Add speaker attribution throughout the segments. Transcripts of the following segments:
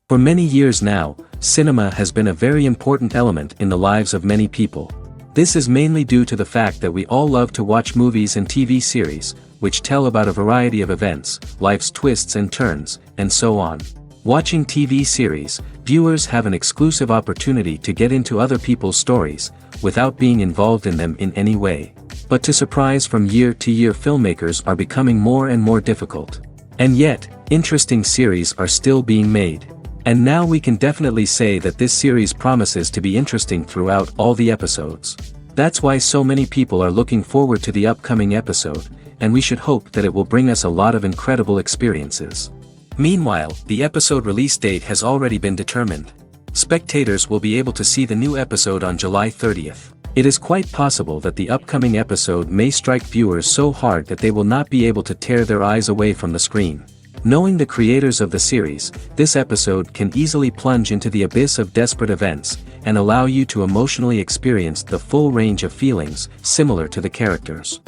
Speaker 1: For many years now, cinema has been a very important element in the lives of many people. This is mainly due to the fact that we all love to watch movies and TV series, which tell about a variety of events, life's twists and turns, and so on. Watching TV series, viewers have an exclusive opportunity to get into other people's stories, without being involved in them in any way. But to surprise from year to year, filmmakers are becoming more and more difficult. And yet, interesting series are still being made. And now we can definitely say that this series promises to be interesting throughout all the episodes. That's why so many people are looking forward to the upcoming episode, and we should hope that it will bring us a lot of incredible experiences. Meanwhile, the episode release date has already been determined. Spectators will be able to see the new episode on July 30th. It is quite possible that the upcoming episode may strike viewers so hard that they will not be able to tear their eyes away from the screen. Knowing the creators of the series, this episode can easily plunge into the abyss of desperate events, and allow you to emotionally experience the full range of feelings, similar to the characters.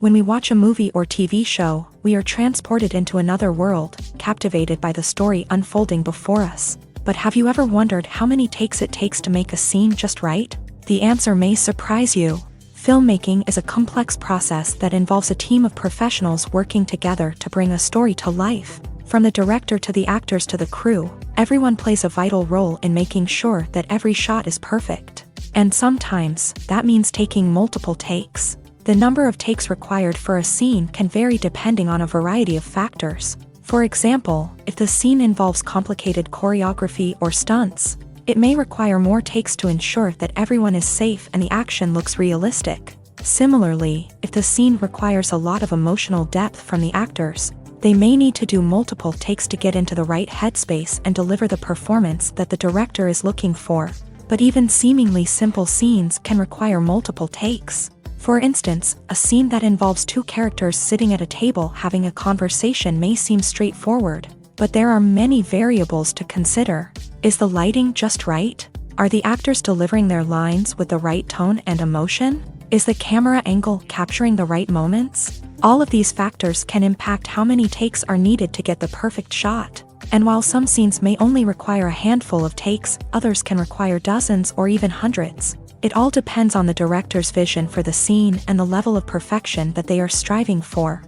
Speaker 2: When we watch a movie or TV show, we are transported into another world, captivated by the story unfolding before us. But have you ever wondered how many takes it takes to make a scene just right? The answer may surprise you. Filmmaking is a complex process that involves a team of professionals working together to bring a story to life. From the director to the actors to the crew, everyone plays a vital role in making sure that every shot is perfect. And sometimes, that means taking multiple takes. The number of takes required for a scene can vary depending on a variety of factors. For example, if the scene involves complicated choreography or stunts, it may require more takes to ensure that everyone is safe and the action looks realistic. Similarly, if the scene requires a lot of emotional depth from the actors, they may need to do multiple takes to get into the right headspace and deliver the performance that the director is looking for. But even seemingly simple scenes can require multiple takes. For instance, a scene that involves two characters sitting at a table having a conversation may seem straightforward, but there are many variables to consider. Is the lighting just right? Are the actors delivering their lines with the right tone and emotion? Is the camera angle capturing the right moments? All of these factors can impact how many takes are needed to get the perfect shot. And while some scenes may only require a handful of takes, others can require dozens or even hundreds. It all depends on the director's vision for the scene and the level of perfection that they are striving for.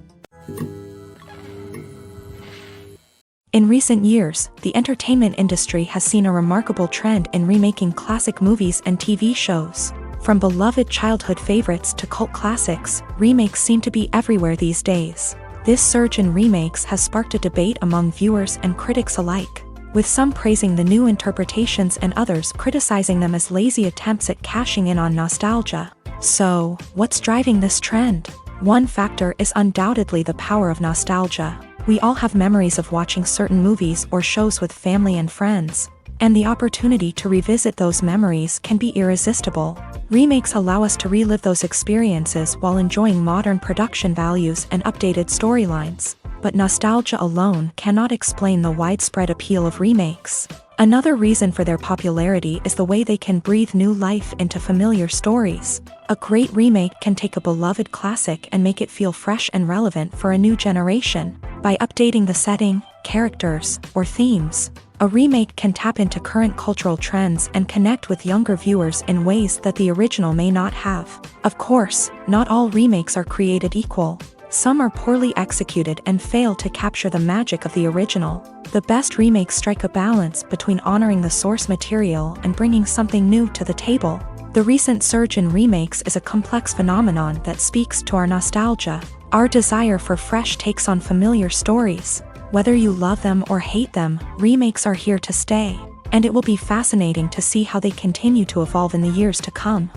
Speaker 2: In recent years, the entertainment industry has seen a remarkable trend in remaking classic movies and TV shows. From beloved childhood favorites to cult classics, remakes seem to be everywhere these days. This surge in remakes has sparked a debate among viewers and critics alike, with some praising the new interpretations and others criticizing them as lazy attempts at cashing in on nostalgia. So, what's driving this trend? One factor is undoubtedly the power of nostalgia. We all have memories of watching certain movies or shows with family and friends, and the opportunity to revisit those memories can be irresistible. Remakes allow us to relive those experiences while enjoying modern production values and updated storylines. But nostalgia alone cannot explain the widespread appeal of remakes. Another reason for their popularity is the way they can breathe new life into familiar stories. A great remake can take a beloved classic and make it feel fresh and relevant for a new generation. By updating the setting, characters, or themes, a remake can tap into current cultural trends and connect with younger viewers in ways that the original may not have. Of course, not all remakes are created equal. Some are poorly executed and fail to capture the magic of the original. The best remakes strike a balance between honoring the source material and bringing something new to the table. The recent surge in remakes is a complex phenomenon that speaks to our nostalgia, our desire for fresh takes on familiar stories. Whether you love them or hate them, remakes are here to stay, and it will be fascinating to see how they continue to evolve in the years to come.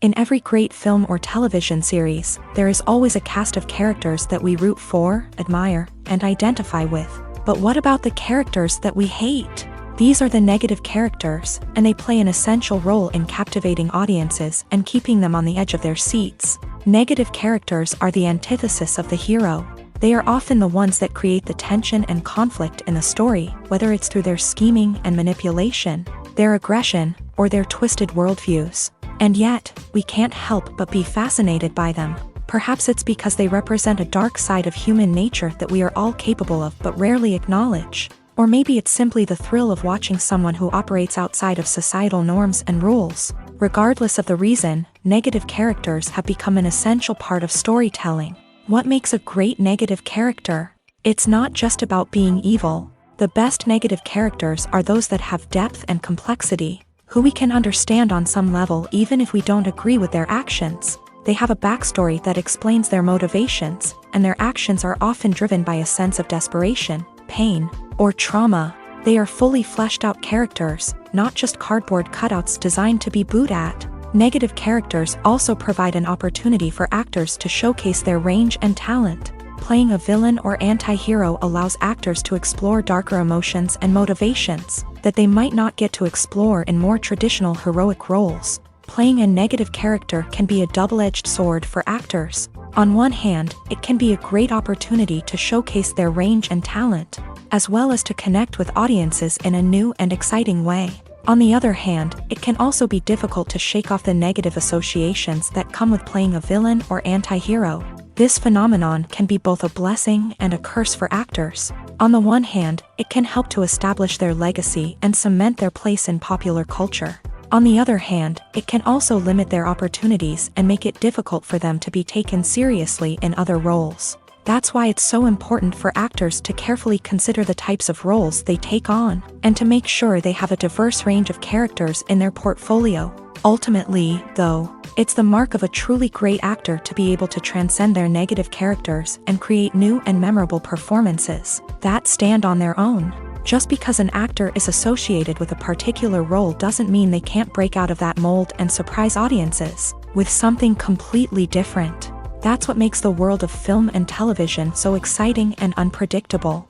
Speaker 2: In every great film or television series, there is always a cast of characters that we root for, admire, and identify with. But what about the characters that we hate? These are the negative characters, and they play an essential role in captivating audiences and keeping them on the edge of their seats. Negative characters are the antithesis of the hero. They are often the ones that create the tension and conflict in the story, whether it's through their scheming and manipulation, their aggression, or their twisted worldviews. And yet, we can't help but be fascinated by them. Perhaps it's because they represent a dark side of human nature that we are all capable of but rarely acknowledge. Or maybe it's simply the thrill of watching someone who operates outside of societal norms and rules. Regardless of the reason, negative characters have become an essential part of storytelling. What makes a great negative character? It's not just about being evil. The best negative characters are those that have depth and complexity, who we can understand on some level even if we don't agree with their actions. They have a backstory that explains their motivations, and their actions are often driven by a sense of desperation, pain, or trauma. They are fully fleshed out characters, not just cardboard cutouts designed to be booed at. Negative characters also provide an opportunity for actors to showcase their range and talent. Playing a villain or anti-hero allows actors to explore darker emotions and motivations that they might not get to explore in more traditional heroic roles. Playing a negative character can be a double-edged sword for actors. On one hand, it can be a great opportunity to showcase their range and talent, as well as to connect with audiences in a new and exciting way. On the other hand, it can also be difficult to shake off the negative associations that come with playing a villain or anti-hero. This phenomenon can be both a blessing and a curse for actors. On the one hand, it can help to establish their legacy and cement their place in popular culture. On the other hand, it can also limit their opportunities and make it difficult for them to be taken seriously in other roles. That's why it's so important for actors to carefully consider the types of roles they take on, and to make sure they have a diverse range of characters in their portfolio. Ultimately, though, it's the mark of a truly great actor to be able to transcend their negative characters and create new and memorable performances that stand on their own. Just because an actor is associated with a particular role doesn't mean they can't break out of that mold and surprise audiences with something completely different. That's what makes the world of film and television so exciting and unpredictable.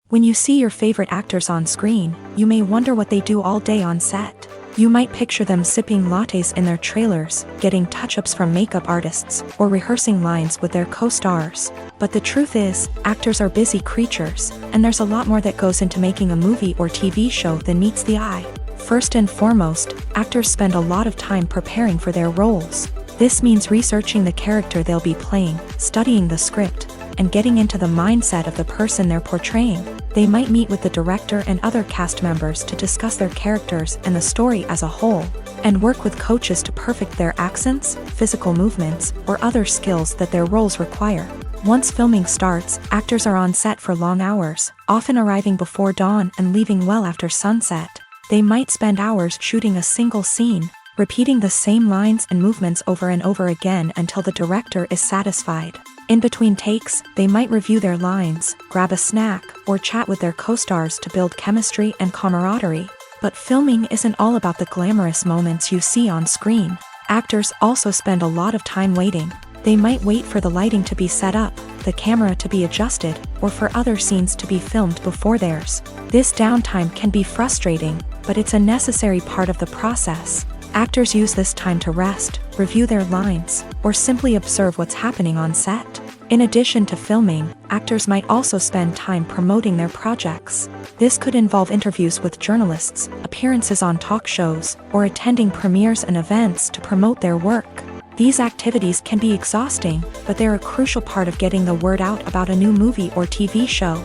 Speaker 2: When you see your favorite actors on screen, you may wonder what they do all day on set. You might picture them sipping lattes in their trailers, getting touch-ups from makeup artists, or rehearsing lines with their co-stars. But the truth is, actors are busy creatures, and there's a lot more that goes into making a movie or TV show than meets the eye. First and foremost, actors spend a lot of time preparing for their roles. This means researching the character they'll be playing, studying the script, and getting into the mindset of the person they're portraying. They might meet with the director and other cast members to discuss their characters and the story as a whole, and work with coaches to perfect their accents, physical movements, or other skills that their roles require. Once filming starts, actors are on set for long hours, often arriving before dawn and leaving well after sunset. They might spend hours shooting a single scene, repeating the same lines and movements over and over again until the director is satisfied. In between takes, they might review their lines, grab a snack, or chat with their co-stars to build chemistry and camaraderie. But filming isn't all about the glamorous moments you see on screen. Actors also spend a lot of time waiting. They might wait for the lighting to be set up, the camera to be adjusted, or for other scenes to be filmed before theirs. This downtime can be frustrating, but it's a necessary part of the process. Actors use this time to rest, review their lines, or simply observe what's happening on set. In addition to filming, actors might also spend time promoting their projects. This could involve interviews with journalists, appearances on talk shows, or attending premieres and events to promote their work. These activities can be exhausting, but they're a crucial part of getting the word out about a new movie or TV show.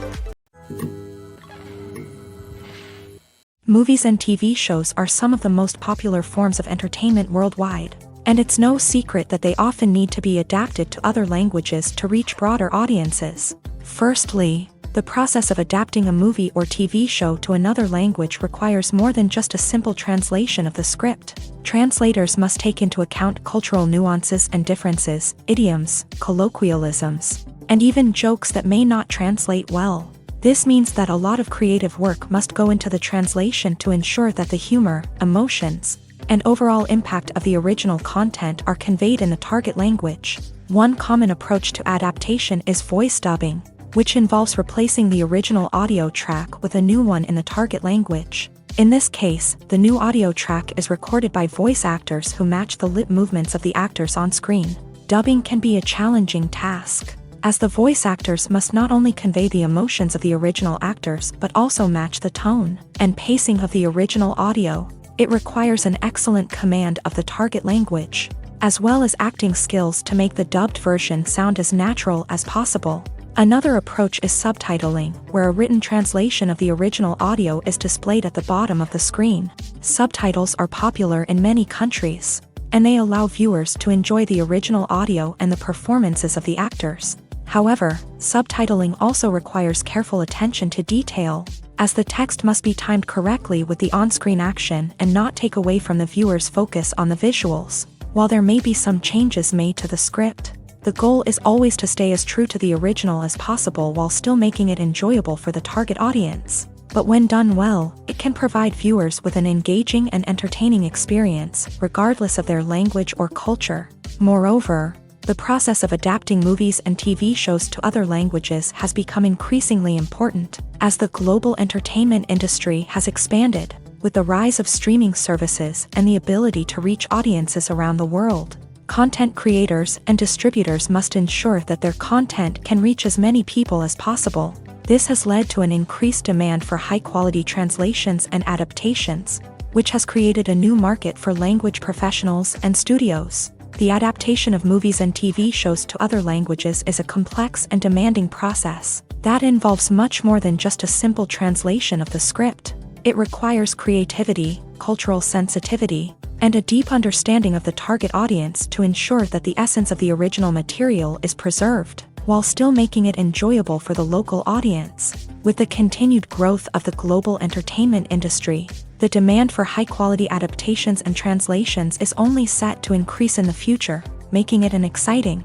Speaker 2: Movies and TV shows are some of the most popular forms of entertainment worldwide, and it's no secret that they often need to be adapted to other languages to reach broader audiences. Firstly, the process of adapting a movie or TV show to another language requires more than just a simple translation of the script. Translators must take into account cultural nuances and differences, idioms, colloquialisms, and even jokes that may not translate well. This means that a lot of creative work must go into the translation to ensure that the humor, emotions, and overall impact of the original content are conveyed in the target language. One common approach to adaptation is voice dubbing, which involves replacing the original audio track with a new one in the target language. In this case, the new audio track is recorded by voice actors who match the lip movements of the actors on screen. Dubbing can be a challenging task, as the voice actors must not only convey the emotions of the original actors but also match the tone and pacing of the original audio. It requires an excellent command of the target language, as well as acting skills to make the dubbed version sound as natural as possible. Another approach is subtitling, where a written translation of the original audio is displayed at the bottom of the screen. Subtitles are popular in many countries, and they allow viewers to enjoy the original audio and the performances of the actors. However, subtitling also requires careful attention to detail, as the text must be timed correctly with the on-screen action and not take away from the viewer's focus on the visuals. While there may be some changes made to the script, the goal is always to stay as true to the original as possible while still making it enjoyable for the target audience. But when done well, it can provide viewers with an engaging and entertaining experience, regardless of their language or culture. Moreover, the process of adapting movies and TV shows to other languages has become increasingly important, as the global entertainment industry has expanded, with the rise of streaming services and the ability to reach audiences around the world. Content creators and distributors must ensure that their content can reach as many people as possible. This has led to an increased demand for high-quality translations and adaptations, which has created a new market for language professionals and studios. The adaptation of movies and TV shows to other languages is a complex and demanding process that involves much more than just a simple translation of the script. It requires creativity, cultural sensitivity, and a deep understanding of the target audience to ensure that the essence of the original material is preserved, while still making it enjoyable for the local audience. With the continued growth of the global entertainment industry, the demand for high-quality adaptations and translations is only set to increase in the future, making it an exciting.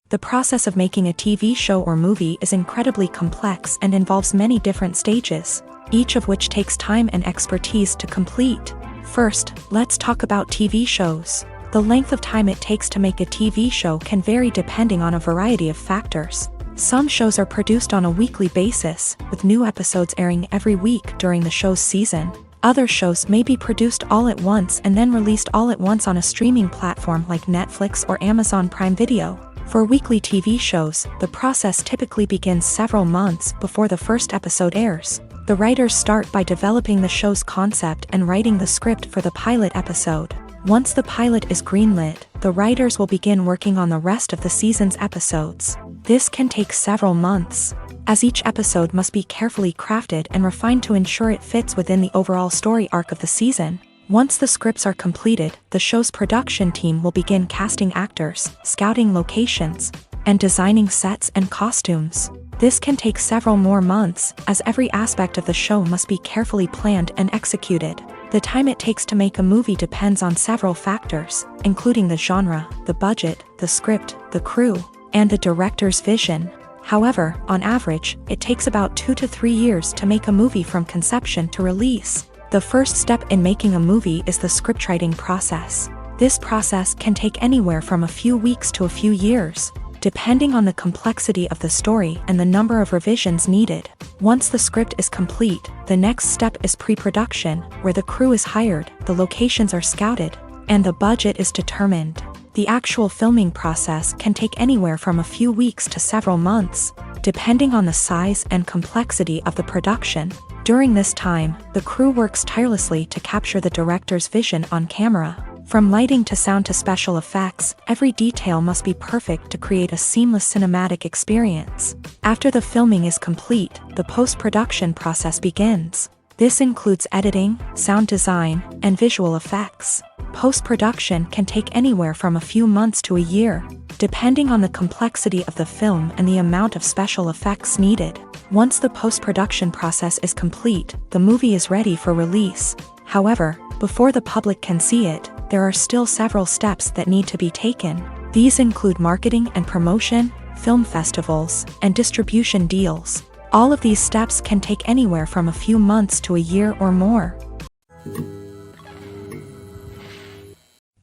Speaker 2: The process of making a TV show or movie is incredibly complex and involves many different stages, each of which takes time and expertise to complete. First, let's talk about TV shows. The length of time it takes to make a TV show can vary depending on a variety of factors. Some shows are produced on a weekly basis, with new episodes airing every week during the show's season. Other shows may be produced all at once and then released all at once on a streaming platform like Netflix or Amazon Prime Video. For weekly TV shows, the process typically begins several months before the first episode airs. The writers start by developing the show's concept and writing the script for the pilot episode. Once the pilot is greenlit, the writers will begin working on the rest of the season's episodes. This can take several months, as each episode must be carefully crafted and refined to ensure it fits within the overall story arc of the season. Once the scripts are completed, the show's production team will begin casting actors, scouting locations, and designing sets and costumes. This can take several more months, as every aspect of the show must be carefully planned and executed. The time it takes to make a movie depends on several factors, including the genre, the budget, the script, the crew, and the director's vision. However, on average, it takes about 2 to 3 years to make a movie from conception to release. The first step in making a movie is the scriptwriting process. This process can take anywhere from a few weeks to a few years, depending on the complexity of the story and the number of revisions needed. Once the script is complete, the next step is pre-production, where the crew is hired, the locations are scouted, and the budget is determined. The actual filming process can take anywhere from a few weeks to several months, depending on the size and complexity of the production. During this time, the crew works tirelessly to capture the director's vision on camera. From lighting to sound to special effects, every detail must be perfect to create a seamless cinematic experience. After the filming is complete, the post-production process begins. This includes editing, sound design, and visual effects. Post-production can take anywhere from a few months to a year, depending on the complexity of the film and the amount of special effects needed. Once the post-production process is complete, the movie is ready for release. However, before the public can see it, there are still several steps that need to be taken. These include marketing and promotion, film festivals, and distribution deals. All of these steps can take anywhere from a few months to a year or more.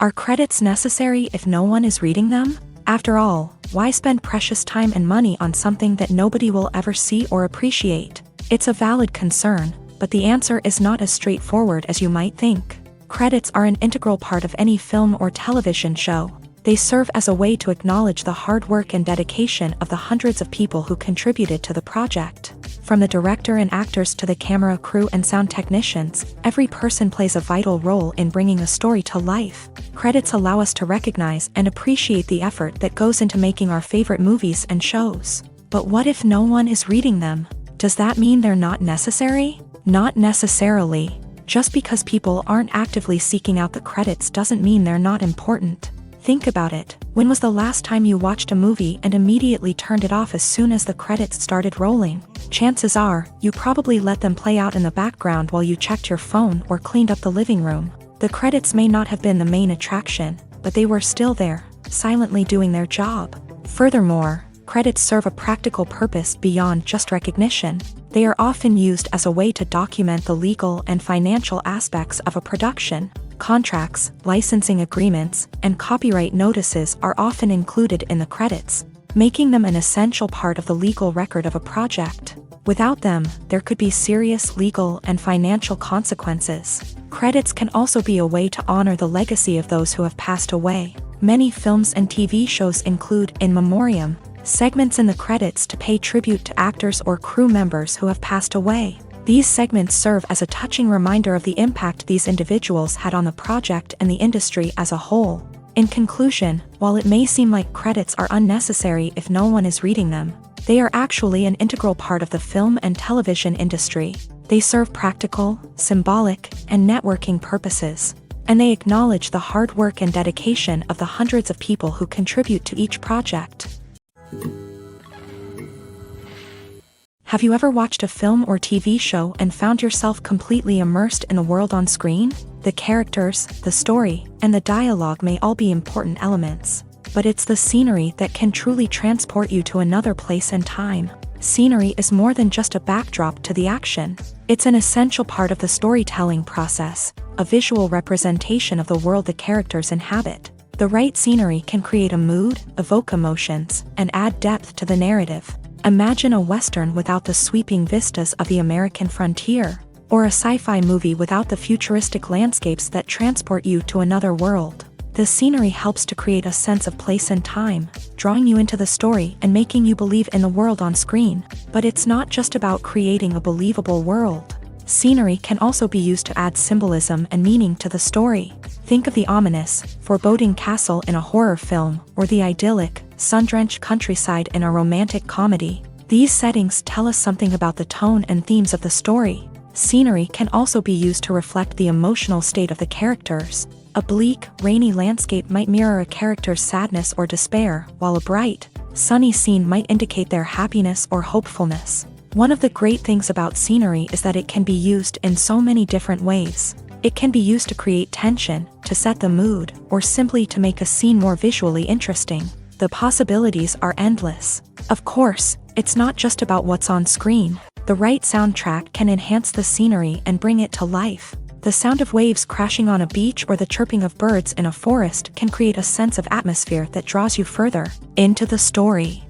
Speaker 2: Are credits necessary if no one is reading them? After all, why spend precious time and money on something that nobody will ever see or appreciate? It's a valid concern, but the answer is not as straightforward as you might think. Credits are an integral part of any film or television show. They serve as a way to acknowledge the hard work and dedication of the hundreds of people who contributed to the project. From the director and actors to the camera crew and sound technicians, every person plays a vital role in bringing a story to life. Credits allow us to recognize and appreciate the effort that goes into making our favorite movies and shows. But what if no one is reading them? Does that mean they're not necessary? Not necessarily. Just because people aren't actively seeking out the credits doesn't mean they're not important. Think about it. When was the last time you watched a movie and immediately turned it off as soon as the credits started rolling? Chances are, you probably let them play out in the background while you checked your phone or cleaned up the living room. The credits may not have been the main attraction, but they were still there, silently doing their job. Furthermore, credits serve a practical purpose beyond just recognition. They are often used as a way to document the legal and financial aspects of a production. Contracts, licensing agreements, and copyright notices are often included in the credits, making them an essential part of the legal record of a project. Without them, there could be serious legal and financial consequences. Credits can also be a way to honor the legacy of those who have passed away. Many films and TV shows include in memoriam segments in the credits to pay tribute to actors or crew members who have passed away. These segments serve as a touching reminder of the impact these individuals had on the project and the industry as a whole. In conclusion, while it may seem like credits are unnecessary if no one is reading them, they are actually an integral part of the film and television industry. They serve practical, symbolic, and networking purposes, and they acknowledge the hard work and dedication of the hundreds of people who contribute to each project. Have you ever watched a film or TV show and found yourself completely immersed in the world on screen? The characters, the story, and the dialogue may all be important elements, but it's the scenery that can truly transport you to another place and time. Scenery is more than just a backdrop to the action. It's an essential part of the storytelling process, a visual representation of the world the characters inhabit. The right scenery can create a mood, evoke emotions, and add depth to the narrative. Imagine a Western without the sweeping vistas of the American frontier, or a sci-fi movie without the futuristic landscapes that transport you to another world. The scenery helps to create a sense of place and time, drawing you into the story and making you believe in the world on screen. But it's not just about creating a believable world. Scenery can also be used to add symbolism and meaning to the story. Think of the ominous, foreboding castle in a horror film, or the idyllic, sun-drenched countryside in a romantic comedy. These settings tell us something about the tone and themes of the story. Scenery can also be used to reflect the emotional state of the characters. A bleak, rainy landscape might mirror a character's sadness or despair, while a bright, sunny scene might indicate their happiness or hopefulness. One of the great things about scenery is that it can be used in so many different ways. It can be used to create tension, to set the mood, or simply to make a scene more visually interesting. The possibilities are endless. Of course, it's not just about what's on screen. The right soundtrack can enhance the scenery and bring it to life. The sound of waves crashing on a beach or the chirping of birds in a forest can create a sense of atmosphere that draws you further into the story.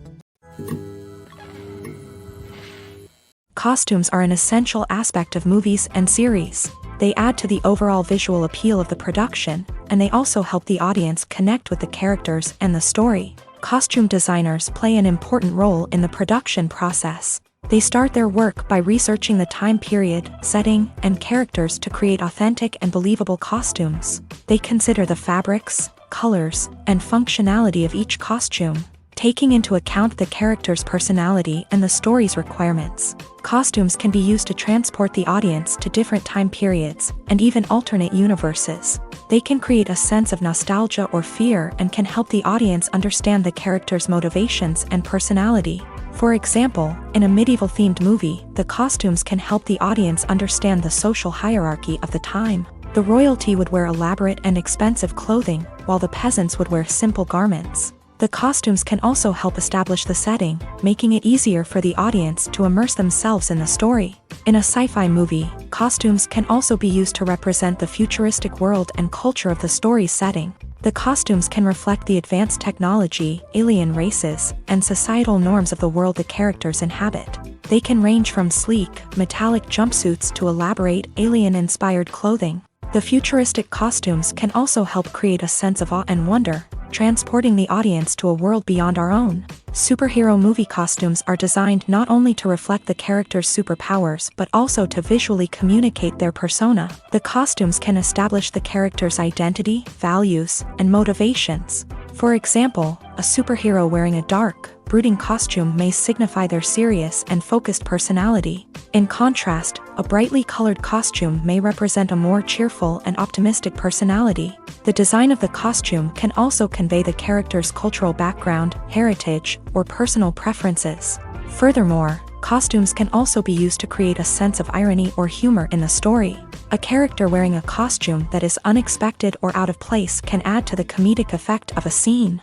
Speaker 2: Costumes are an essential aspect of movies and series. They add to the overall visual appeal of the production, and they also help the audience connect with the characters and the story. Costume designers play an important role in the production process. They start their work by researching the time period, setting, and characters to create authentic and believable costumes. They consider the fabrics, colors, and functionality of each costume, taking into account the character's personality and the story's requirements. Costumes can be used to transport the audience to different time periods and even alternate universes. They can create a sense of nostalgia or fear and can help the audience understand the character's motivations and personality. For example, in a medieval-themed movie, the costumes can help the audience understand the social hierarchy of the time. The royalty would wear elaborate and expensive clothing, while the peasants would wear simple garments. The costumes can also help establish the setting, making it easier for the audience to immerse themselves in the story. In a sci-fi movie, costumes can also be used to represent the futuristic world and culture of the story's setting. The costumes can reflect the advanced technology, alien races, and societal norms of the world the characters inhabit. They can range from sleek, metallic jumpsuits to elaborate, alien-inspired clothing. The futuristic costumes can also help create a sense of awe and wonder, transporting the audience to a world beyond our own. Superhero movie costumes are designed not only to reflect the character's superpowers but also to visually communicate their persona. The costumes can establish the character's identity, values, and motivations. For example, a superhero wearing a dark, brooding costume may signify their serious and focused personality. In contrast, a brightly colored costume may represent a more cheerful and optimistic personality. The design of the costume can also convey the character's cultural background, heritage, or personal preferences. Furthermore, costumes can also be used to create a sense of irony or humor in the story. A character wearing a costume that is unexpected or out of place can add to the comedic effect of a scene.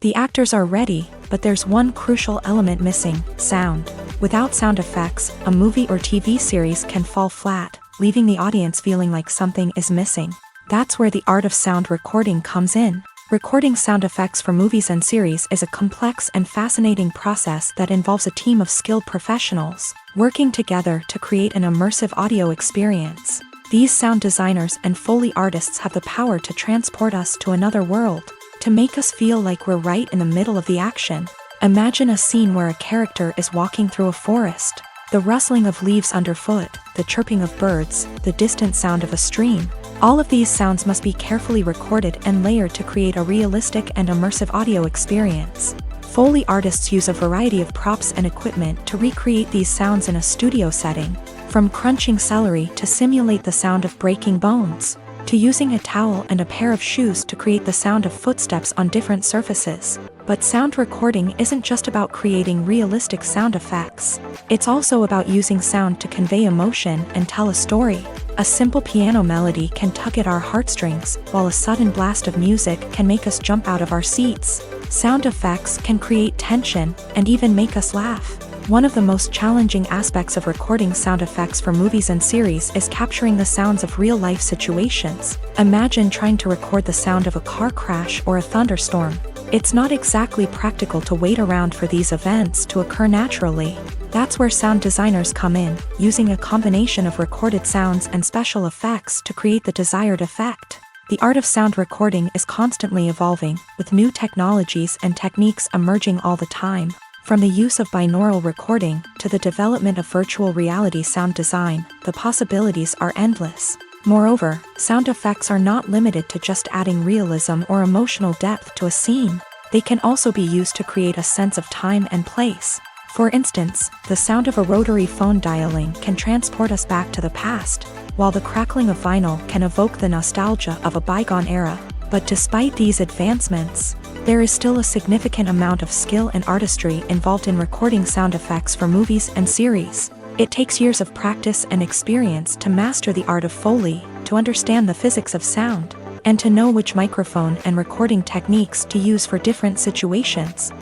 Speaker 2: The actors are ready, but there's one crucial element missing: sound. Without sound effects, a movie or TV series can fall flat, leaving the audience feeling like something is missing. That's where the art of sound recording comes in. Recording sound effects for movies and series is a complex and fascinating process that involves a team of skilled professionals working together to create an immersive audio experience. These sound designers and Foley artists have the power to transport us to another world, to make us feel like we're right in the middle of the action. Imagine a scene where a character is walking through a forest. The rustling of leaves underfoot, the chirping of birds, the distant sound of a stream. All of these sounds must be carefully recorded and layered to create a realistic and immersive audio experience. Foley artists use a variety of props and equipment to recreate these sounds in a studio setting, from crunching celery to simulate the sound of breaking bones, to using a towel and a pair of shoes to create the sound of footsteps on different surfaces. But sound recording isn't just about creating realistic sound effects. It's also about using sound to convey emotion and tell a story. A simple piano melody can tug at our heartstrings, while a sudden blast of music can make us jump out of our seats. Sound effects can create tension and even make us laugh. One of the most challenging aspects of recording sound effects for movies and series is capturing the sounds of real-life situations. Imagine trying to record the sound of a car crash or a thunderstorm. It's not exactly practical to wait around for these events to occur naturally. That's where sound designers come in, using a combination of recorded sounds and special effects to create the desired effect. The art of sound recording is constantly evolving, with new technologies and techniques emerging all the time. From the use of binaural recording to the development of virtual reality sound design, the possibilities are endless. Moreover, sound effects are not limited to just adding realism or emotional depth to a scene. They can also be used to create a sense of time and place. For instance, the sound of a rotary phone dialing can transport us back to the past, while the crackling of vinyl can evoke the nostalgia of a bygone era. But despite these advancements, there is still a significant amount of skill and artistry involved in recording sound effects for movies and series. It takes years of practice and experience to master the art of Foley, to understand the physics of sound, and to know which microphone and recording techniques to use for different situations.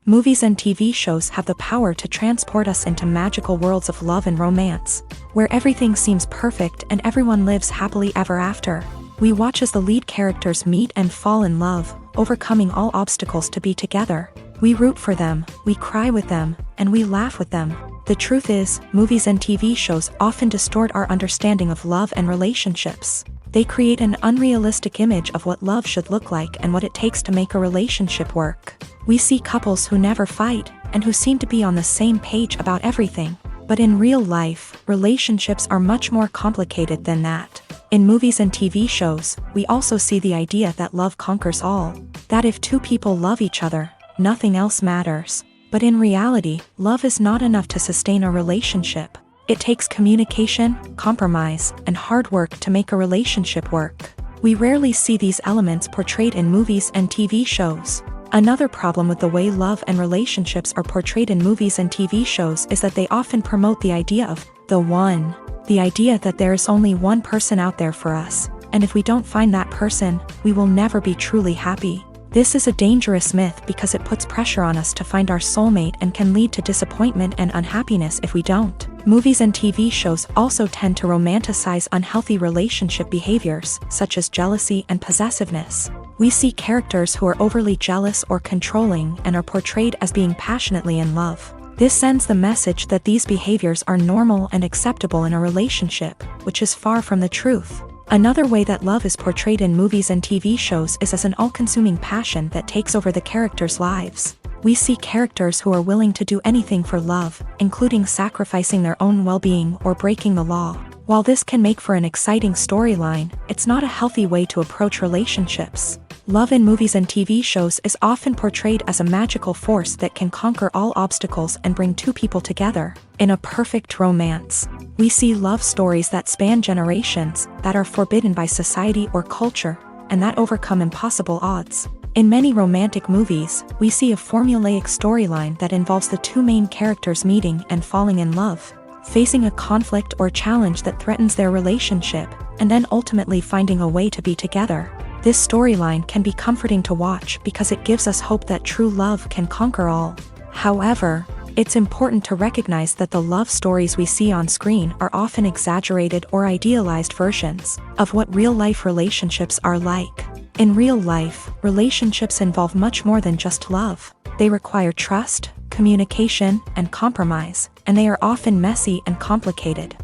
Speaker 2: Movies and TV shows have the power to transport us into magical worlds of love and romance, where everything seems perfect and everyone lives happily ever after. We watch as the lead characters meet and fall in love, overcoming all obstacles to be together. We root for them, we cry with them, and we laugh with them. The truth is, movies and TV shows often distort our understanding of love and relationships. They create an unrealistic image of what love should look like and what it takes to make a relationship work. We see couples who never fight, and who seem to be on the same page about everything. But in real life, relationships are much more complicated than that. In movies and TV shows, we also see the idea that love conquers all. That if two people love each other, nothing else matters. But in reality, love is not enough to sustain a relationship. It takes communication, compromise, and hard work to make a relationship work. We rarely see these elements portrayed in movies and TV shows. Another problem with the way love and relationships are portrayed in movies and TV shows is that they often promote the idea of the one. The idea that there is only one person out there for us, and if we don't find that person, we will never be truly happy. This is a dangerous myth because it puts pressure on us to find our soulmate and can lead to disappointment and unhappiness if we don't. Movies and TV shows also tend to romanticize unhealthy relationship behaviors, such as jealousy and possessiveness. We see characters who are overly jealous or controlling and are portrayed as being passionately in love. This sends the message that these behaviors are normal and acceptable in a relationship, which is far from the truth. Another way that love is portrayed in movies and TV shows is as an all-consuming passion that takes over the characters' lives. We see characters who are willing to do anything for love, including sacrificing their own well-being or breaking the law. While this can make for an exciting storyline, it's not a healthy way to approach relationships. Love in movies and TV shows is often portrayed as a magical force that can conquer all obstacles and bring two people together. In a perfect romance, we see love stories that span generations, that are forbidden by society or culture, and that overcome impossible odds. In many romantic movies, we see a formulaic storyline that involves the two main characters meeting and falling in love, facing a conflict or challenge that threatens their relationship, and then ultimately finding a way to be together. This storyline can be comforting to watch because it gives us hope that true love can conquer all. However, it's important to recognize that the love stories we see on screen are often exaggerated or idealized versions of what real-life relationships are like. In real life, relationships involve much more than just love. They require trust, communication, and compromise, and they are often messy and complicated.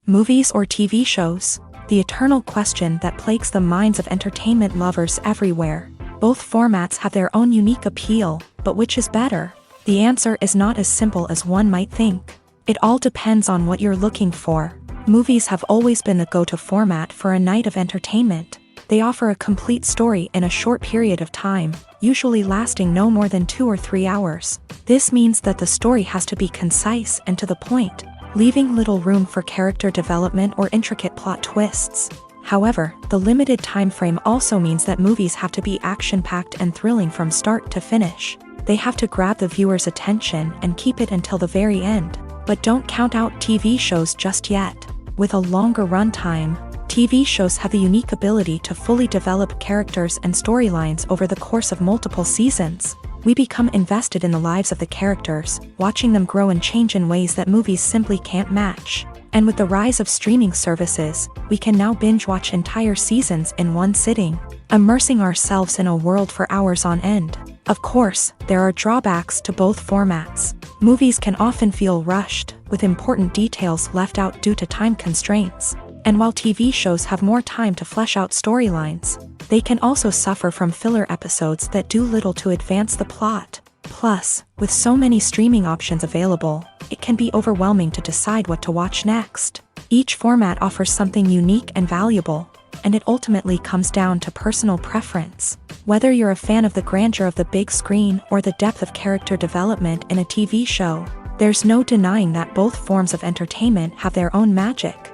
Speaker 2: Movies or TV shows? The eternal question that plagues the minds of entertainment lovers everywhere. Both formats have their own unique appeal, but which is better? The answer is not as simple as one might think. It all depends on what you're looking for. Movies have always been the go-to format for a night of entertainment. They offer a complete story in a short period of time, usually lasting no more than 2 or 3 hours. This means that the story has to be concise and to the point, leaving little room for character development or intricate plot twists. However, the limited time frame also means that movies have to be action-packed and thrilling from start to finish. They have to grab the viewer's attention and keep it until the very end. But don't count out TV shows just yet. With a longer runtime, TV shows have the unique ability to fully develop characters and storylines over the course of multiple seasons. We become invested in the lives of the characters, watching them grow and change in ways that movies simply can't match. And with the rise of streaming services, we can now binge-watch entire seasons in one sitting, immersing ourselves in a world for hours on end. Of course, there are drawbacks to both formats. Movies can often feel rushed, with important details left out due to time constraints. And while TV shows have more time to flesh out storylines, they can also suffer from filler episodes that do little to advance the plot. Plus, with so many streaming options available, it can be overwhelming to decide what to watch next. Each format offers something unique and valuable, and it ultimately comes down to personal preference. Whether you're a fan of the grandeur of the big screen or the depth of character development in a TV show, there's no denying that both forms of entertainment have their own magic.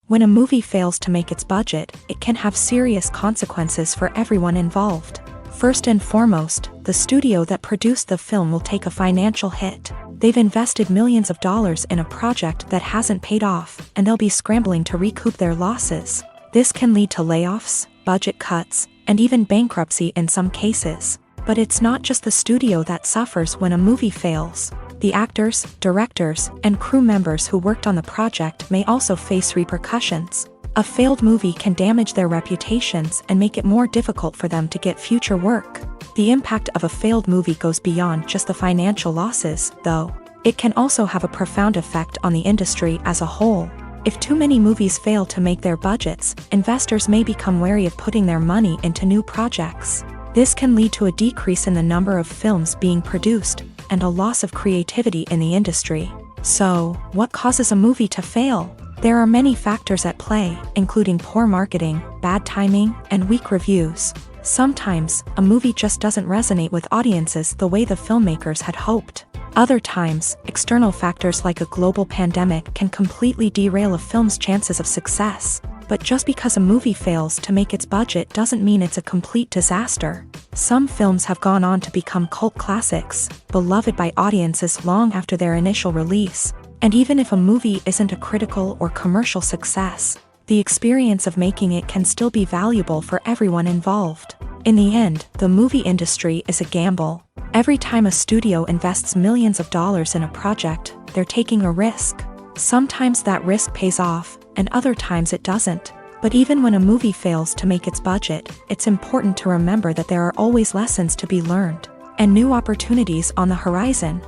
Speaker 2: When a movie fails to make its budget, it can have serious consequences for everyone involved. First and foremost, the studio that produced the film will take a financial hit. They've invested millions of dollars in a project that hasn't paid off, and they'll be scrambling to recoup their losses. This can lead to layoffs, budget cuts, and even bankruptcy in some cases. But it's not just the studio that suffers when a movie fails. The actors, directors, and crew members who worked on the project may also face repercussions. A failed movie can damage their reputations and make it more difficult for them to get future work. The impact of a failed movie goes beyond just the financial losses, though. It can also have a profound effect on the industry as a whole. If too many movies fail to make their budgets, investors may become wary of putting their money into new projects. This can lead to a decrease in the number of films being produced, and a loss of creativity in the industry. So, what causes a movie to fail? There are many factors at play, including poor marketing, bad timing, and weak reviews. Sometimes, a movie just doesn't resonate with audiences the way the filmmakers had hoped. Other times, external factors like a global pandemic can completely derail a film's chances of success. But just because a movie fails to make its budget doesn't mean it's a complete disaster. Some films have gone on to become cult classics, beloved by audiences long after their initial release. And even if a movie isn't a critical or commercial success, the experience of making it can still be valuable for everyone involved. In the end, the movie industry is a gamble. Every time a studio invests millions of dollars in a project, they're taking a risk. Sometimes that risk pays off, and other times it doesn't. But even when a movie fails to make its budget, it's important to remember that there are always lessons to be learned, and new opportunities on the horizon.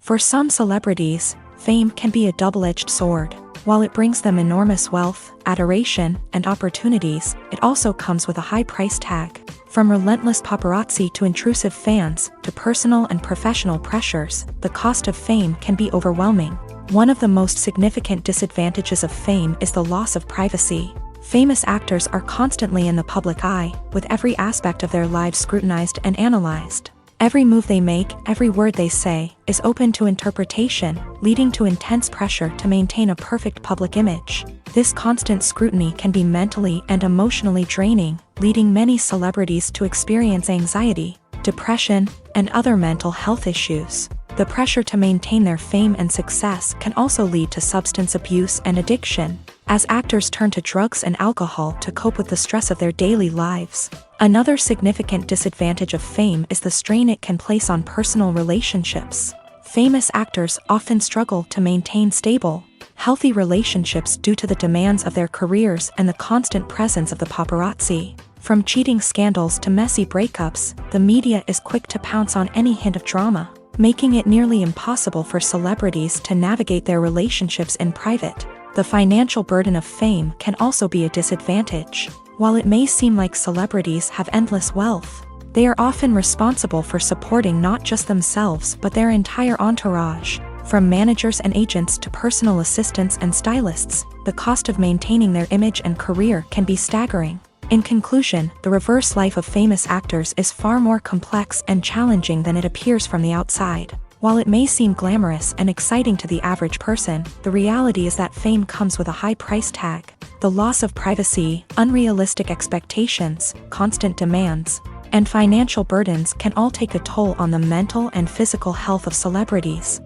Speaker 2: For some celebrities, fame can be a double-edged sword. While it brings them enormous wealth, adoration, and opportunities, it also comes with a high price tag. From relentless paparazzi to intrusive fans, to personal and professional pressures, the cost of fame can be overwhelming. One of the most significant disadvantages of fame is the loss of privacy. Famous actors are constantly in the public eye, with every aspect of their lives scrutinized and analyzed. Every move they make, every word they say, is open to interpretation, leading to intense pressure to maintain a perfect public image. This constant scrutiny can be mentally and emotionally draining, leading many celebrities to experience anxiety, depression, and other mental health issues. The pressure to maintain their fame and success can also lead to substance abuse and addiction, as actors turn to drugs and alcohol to cope with the stress of their daily lives. Another significant disadvantage of fame is the strain it can place on personal relationships. Famous actors often struggle to maintain stable, healthy relationships due to the demands of their careers and the constant presence of the paparazzi. From cheating scandals to messy breakups, the media is quick to pounce on any hint of drama, making it nearly impossible for celebrities to navigate their relationships in private. The financial burden of fame can also be a disadvantage. While it may seem like celebrities have endless wealth, they are often responsible for supporting not just themselves but their entire entourage. From managers and agents to personal assistants and stylists, the cost of maintaining their image and career can be staggering. In conclusion, the reverse life of famous actors is far more complex and challenging than it appears from the outside. While it may seem glamorous and exciting to the average person, the reality is that fame comes with a high price tag. The loss of privacy, unrealistic expectations, constant demands, and financial burdens can all take a toll on the mental and physical health of celebrities.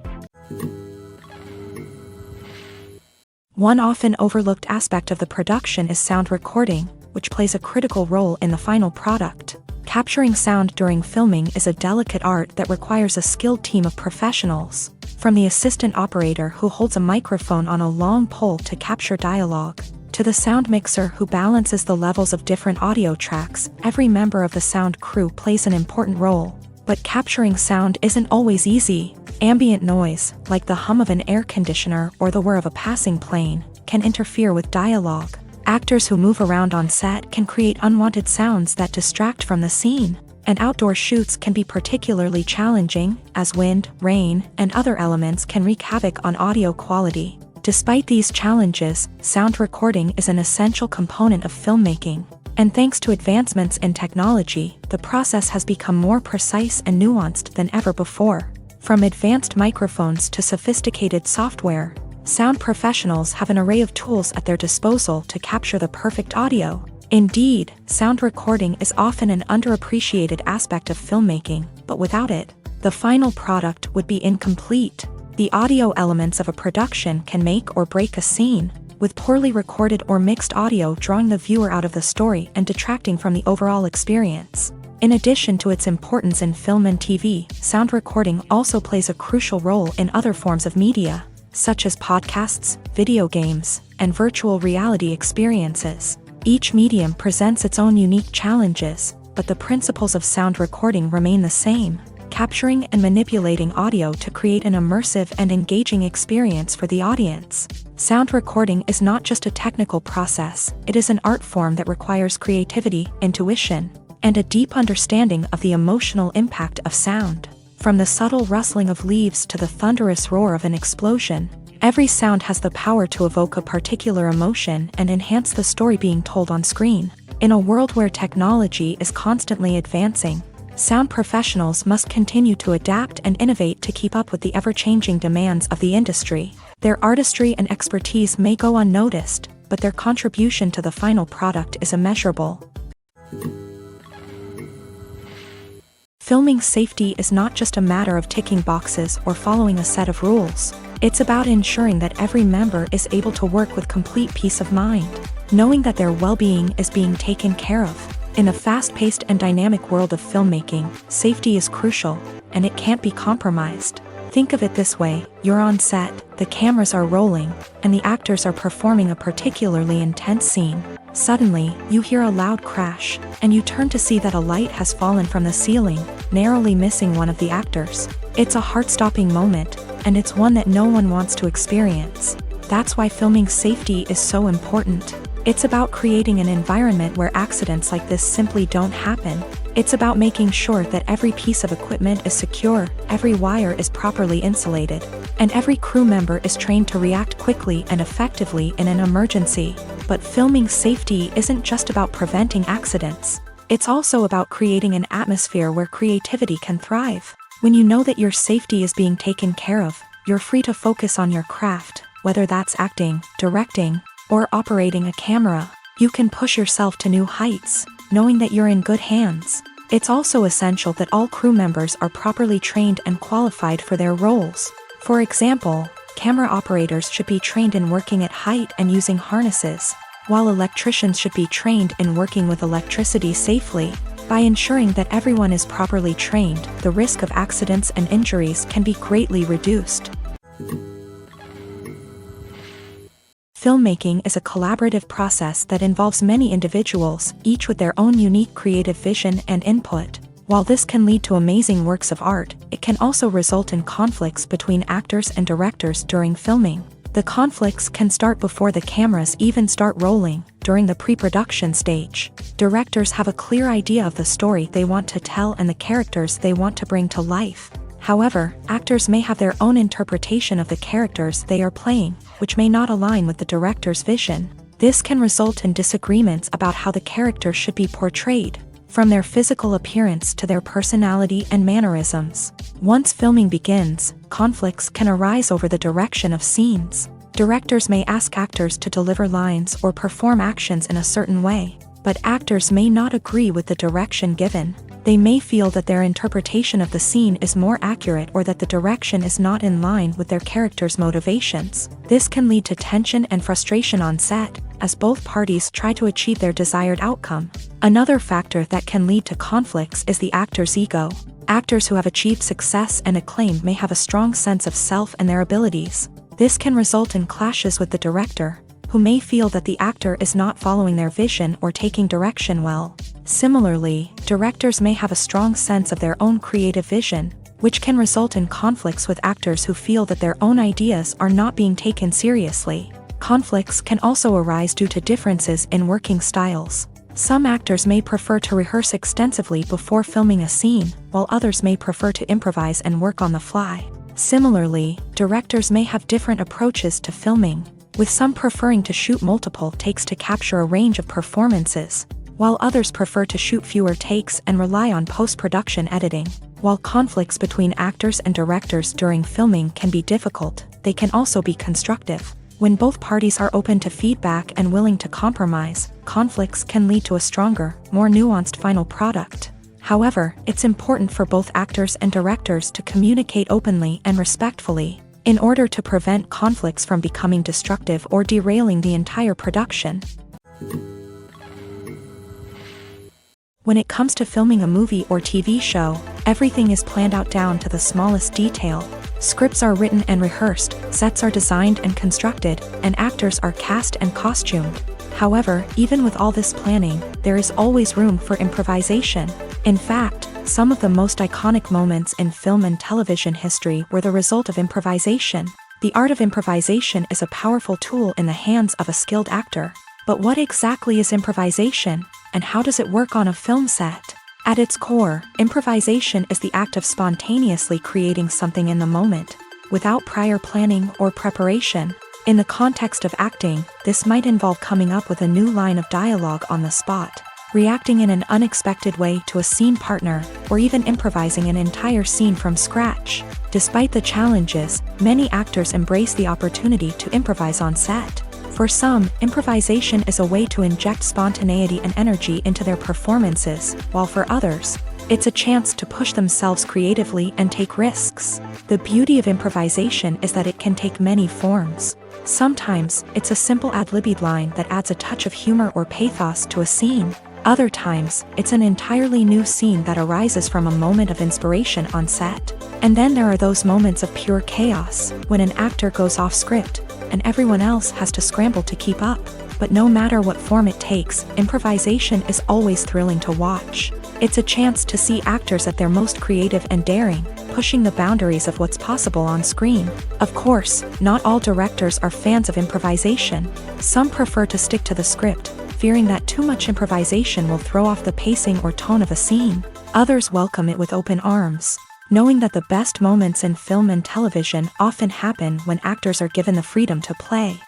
Speaker 2: One often overlooked aspect of the production is sound recording, which plays a critical role in the final product. Capturing sound during filming is a delicate art that requires a skilled team of professionals. From the assistant operator who holds a microphone on a long pole to capture dialogue, to the sound mixer who balances the levels of different audio tracks, every member of the sound crew plays an important role. But capturing sound isn't always easy. Ambient noise, like the hum of an air conditioner or the whir of a passing plane, can interfere with dialogue. Actors who move around on set can create unwanted sounds that distract from the scene. And outdoor shoots can be particularly challenging, as wind, rain, and other elements can wreak havoc on audio quality. Despite these challenges, sound recording is an essential component of filmmaking. And thanks to advancements in technology, the process has become more precise and nuanced than ever before. From advanced microphones to sophisticated software, sound professionals have an array of tools at their disposal to capture the perfect audio. Indeed, sound recording is often an underappreciated aspect of filmmaking, but without it, the final product would be incomplete. The audio elements of a production can make or break a scene, with poorly recorded or mixed audio drawing the viewer out of the story and detracting from the overall experience. In addition to its importance in film and TV, sound recording also plays a crucial role in other forms of media, such as podcasts, video games, and virtual reality experiences. Each medium presents its own unique challenges, but the principles of sound recording remain the same. capturing and manipulating audio to create an immersive and engaging experience for the audience. Sound recording is not just a technical process, it is an art form that requires creativity, intuition, and a deep understanding of the emotional impact of sound. From the subtle rustling of leaves to the thunderous roar of an explosion, every sound has the power to evoke a particular emotion and enhance the story being told on screen. In a world where technology is constantly advancing, sound professionals must continue to adapt and innovate to keep up with the ever-changing demands of the industry. Their artistry and expertise may go unnoticed, but their contribution to the final product is immeasurable. Filming safety is not just a matter of ticking boxes or following a set of rules. It's about ensuring that every member is able to work with complete peace of mind, knowing that their well-being is being taken care of. In a fast-paced and dynamic world of filmmaking, safety is crucial, and it can't be compromised. Think of it this way: you're on set, the cameras are rolling, and the actors are performing a particularly intense scene. Suddenly, you hear a loud crash, and you turn to see that a light has fallen from the ceiling, narrowly missing one of the actors. It's a heart-stopping moment, and it's one that no one wants to experience. That's why filming safety is so important. It's about creating an environment where accidents like this simply don't happen. It's about making sure that every piece of equipment is secure, every wire is properly insulated, and every crew member is trained to react quickly and effectively in an emergency. But filming safety isn't just about preventing accidents. It's also about creating an atmosphere where creativity can thrive. When you know that your safety is being taken care of, you're free to focus on your craft, whether that's acting, directing, or operating a camera. You can push yourself to new heights, knowing that you're in good hands. It's also essential that all crew members are properly trained and qualified for their roles. For example, camera operators should be trained in working at height and using harnesses, while electricians should be trained in working with electricity safely. By ensuring that everyone is properly trained, the risk of accidents and injuries can be greatly reduced. Filmmaking is a collaborative process that involves many individuals, each with their own unique creative vision and input. While this can lead to amazing works of art, it can also result in conflicts between actors and directors during filming. The conflicts can start before the cameras even start rolling, during the pre-production stage. Directors have a clear idea of the story they want to tell and the characters they want to bring to life. However, actors may have their own interpretation of the characters they are playing, which may not align with the director's vision. This can result in disagreements about how the character should be portrayed, from their physical appearance to their personality and mannerisms. Once filming begins, conflicts can arise over the direction of scenes. Directors may ask actors to deliver lines or perform actions in a certain way, but actors may not agree with the direction given. They may feel that their interpretation of the scene is more accurate or that the direction is not in line with their character's motivations. This can lead to tension and frustration on set, as both parties try to achieve their desired outcome. Another factor that can lead to conflicts is the actor's ego. Actors who have achieved success and acclaim may have a strong sense of self and their abilities. This can result in clashes with the director, who may feel that the actor is not following their vision or taking direction well. Similarly, directors may have a strong sense of their own creative vision, which can result in conflicts with actors who feel that their own ideas are not being taken seriously. Conflicts can also arise due to differences in working styles. Some actors may prefer to rehearse extensively before filming a scene, while others may prefer to improvise and work on the fly. Similarly, directors may have different approaches to filming, with some preferring to shoot multiple takes to capture a range of performances, while others prefer to shoot fewer takes and rely on post-production editing. While conflicts between actors and directors during filming can be difficult, they can also be constructive. When both parties are open to feedback and willing to compromise, conflicts can lead to a stronger, more nuanced final product. However, it's important for both actors and directors to communicate openly and respectfully, in order to prevent conflicts from becoming destructive or derailing the entire production. When it comes to filming a movie or TV show, everything is planned out down to the smallest detail. Scripts are written and rehearsed, sets are designed and constructed, and actors are cast and costumed. However, even with all this planning, there is always room for improvisation. In fact, some of the most iconic moments in film and television history were the result of improvisation. The art of improvisation is a powerful tool in the hands of a skilled actor. But what exactly is improvisation, and how does it work on a film set? At its core, improvisation is the act of spontaneously creating something in the moment, without prior planning or preparation. In the context of acting, this might involve coming up with a new line of dialogue on the spot, reacting in an unexpected way to a scene partner, or even improvising an entire scene from scratch. Despite the challenges, many actors embrace the opportunity to improvise on set. For some, improvisation is a way to inject spontaneity and energy into their performances, while for others, it's a chance to push themselves creatively and take risks. The beauty of improvisation is that it can take many forms. Sometimes, it's a simple ad-libbed line that adds a touch of humor or pathos to a scene. Other times, it's an entirely new scene that arises from a moment of inspiration on set. And then there are those moments of pure chaos, when an actor goes off script, and everyone else has to scramble to keep up. But no matter what form it takes, improvisation is always thrilling to watch. It's a chance to see actors at their most creative and daring, pushing the boundaries of what's possible on screen. Of course, not all directors are fans of improvisation. Some prefer to stick to the script, fearing that too much improvisation will throw off the pacing or tone of a scene. Others welcome it with open arms, knowing that the best moments in film and television often happen when actors are given the freedom to play.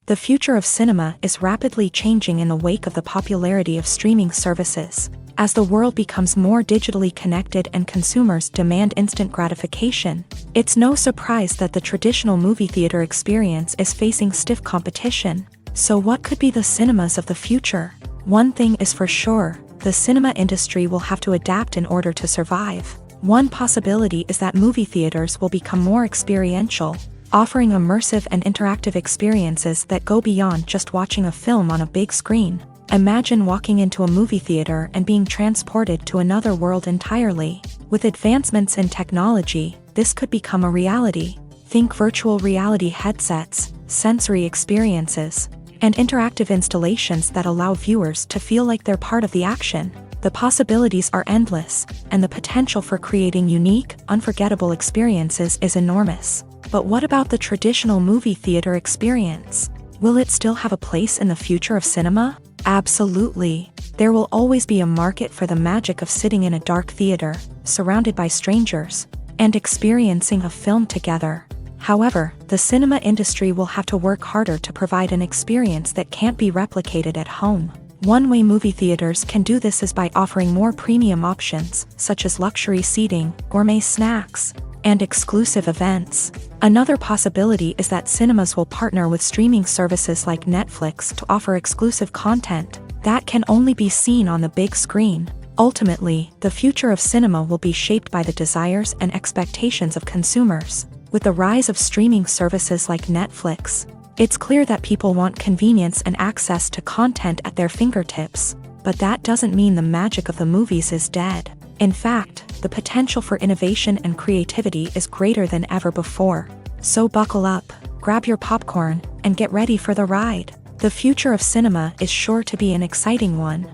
Speaker 2: The future of cinema is rapidly changing in the wake of the popularity of streaming services. As the world becomes more digitally connected and consumers demand instant gratification, it's no surprise that the traditional movie theater experience is facing stiff competition. So what could be the cinemas of the future? One thing is for sure, the cinema industry will have to adapt in order to survive. One possibility is that movie theaters will become more experiential, offering immersive and interactive experiences that go beyond just watching a film on a big screen. Imagine walking into a movie theater and being transported to another world entirely. With advancements in technology, this could become a reality. Think virtual reality headsets, sensory experiences, and interactive installations that allow viewers to feel like they're part of the action. The possibilities are endless, and the potential for creating unique, unforgettable experiences is enormous. But what about the traditional movie theater experience? Will it still have a place in the future of cinema? Absolutely. There will always be a market for the magic of sitting in a dark theater, surrounded by strangers, and experiencing a film together. However, the cinema industry will have to work harder to provide an experience that can't be replicated at home. One way movie theaters can do this is by offering more premium options, such as luxury seating, gourmet snacks, and exclusive events. Another possibility is that cinemas will partner with streaming services like Netflix to offer exclusive content that can only be seen on the big screen. Ultimately, the future of cinema will be shaped by the desires and expectations of consumers. With the rise of streaming services like Netflix, it's clear that people want convenience and access to content at their fingertips. But that doesn't mean the magic of the movies is dead. In fact, the potential for innovation and creativity is greater than ever before. So buckle up, grab your popcorn, and get ready for the ride. The future of cinema is sure to be an exciting one.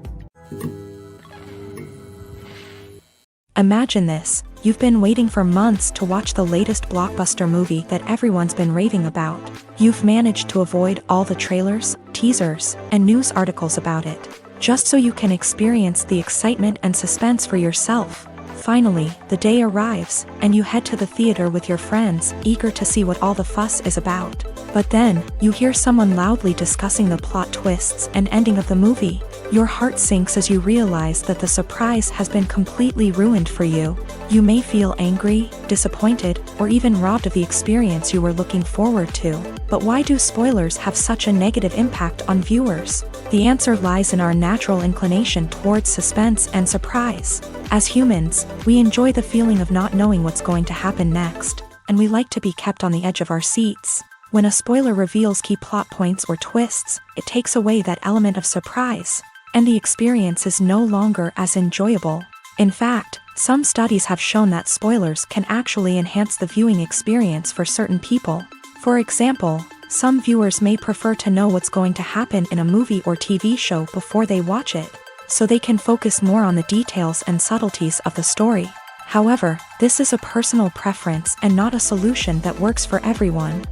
Speaker 2: Imagine this, you've been waiting for months to watch the latest blockbuster movie that everyone's been raving about. You've managed to avoid all the trailers, teasers, and news articles about it, just so you can experience the excitement and suspense for yourself. Finally, the day arrives, and you head to the theater with your friends, eager to see what all the fuss is about. But then, you hear someone loudly discussing the plot twists and ending of the movie. Your heart sinks as you realize that the surprise has been completely ruined for you. You may feel angry, disappointed, or even robbed of the experience you were looking forward to. But why do spoilers have such a negative impact on viewers? The answer lies in our natural inclination towards suspense and surprise. As humans, we enjoy the feeling of not knowing what's going to happen next, and we like to be kept on the edge of our seats. When a spoiler reveals key plot points or twists, it takes away that element of surprise, and the experience is no longer as enjoyable. In fact, some studies have shown that spoilers can actually enhance the viewing experience for certain people. For example, some viewers may prefer to know what's going to happen in a movie or TV show before they watch it. so they can focus more on the details and subtleties of the story. However, this is a personal preference and not a solution that works for everyone.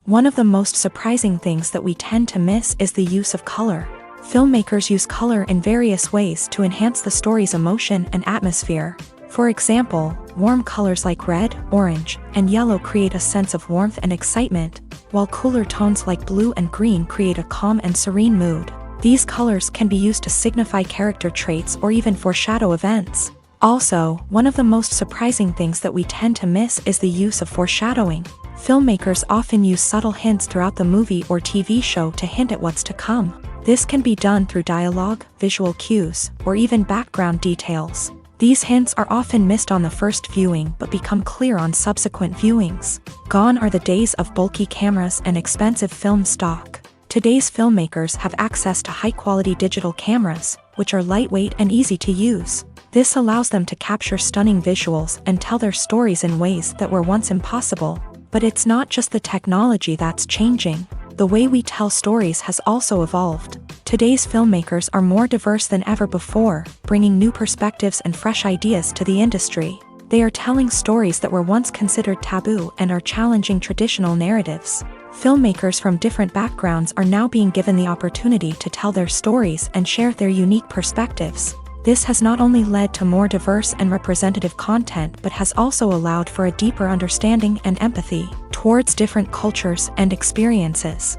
Speaker 2: One of the most surprising things that we tend to miss is the use of color. Filmmakers use color in various ways to enhance the story's emotion and atmosphere. For example, warm colors like red, orange, and yellow create a sense of warmth and excitement, while cooler tones like blue and green create a calm and serene mood. These colors can be used to signify character traits or even foreshadow events. Also, one of the most surprising things that we tend to miss is the use of foreshadowing. Filmmakers often use subtle hints throughout the movie or TV show to hint at what's to come. This can be done through dialogue, visual cues, or even background details. These hints are often missed on the first viewing but become clear on subsequent viewings. Gone are the days of bulky cameras and expensive film stock. Today's filmmakers have access to high-quality digital cameras, which are lightweight and easy to use. This allows them to capture stunning visuals and tell their stories in ways that were once impossible. But it's not just the technology that's changing. The way we tell stories has also evolved. Today's filmmakers are more diverse than ever before, bringing new perspectives and fresh ideas to the industry. They are telling stories that were once considered taboo and are challenging traditional narratives. Filmmakers from different backgrounds are now being given the opportunity to tell their stories and share their unique perspectives. This has not only led to more diverse and representative content but has also allowed for a deeper understanding and empathy towards different cultures and experiences.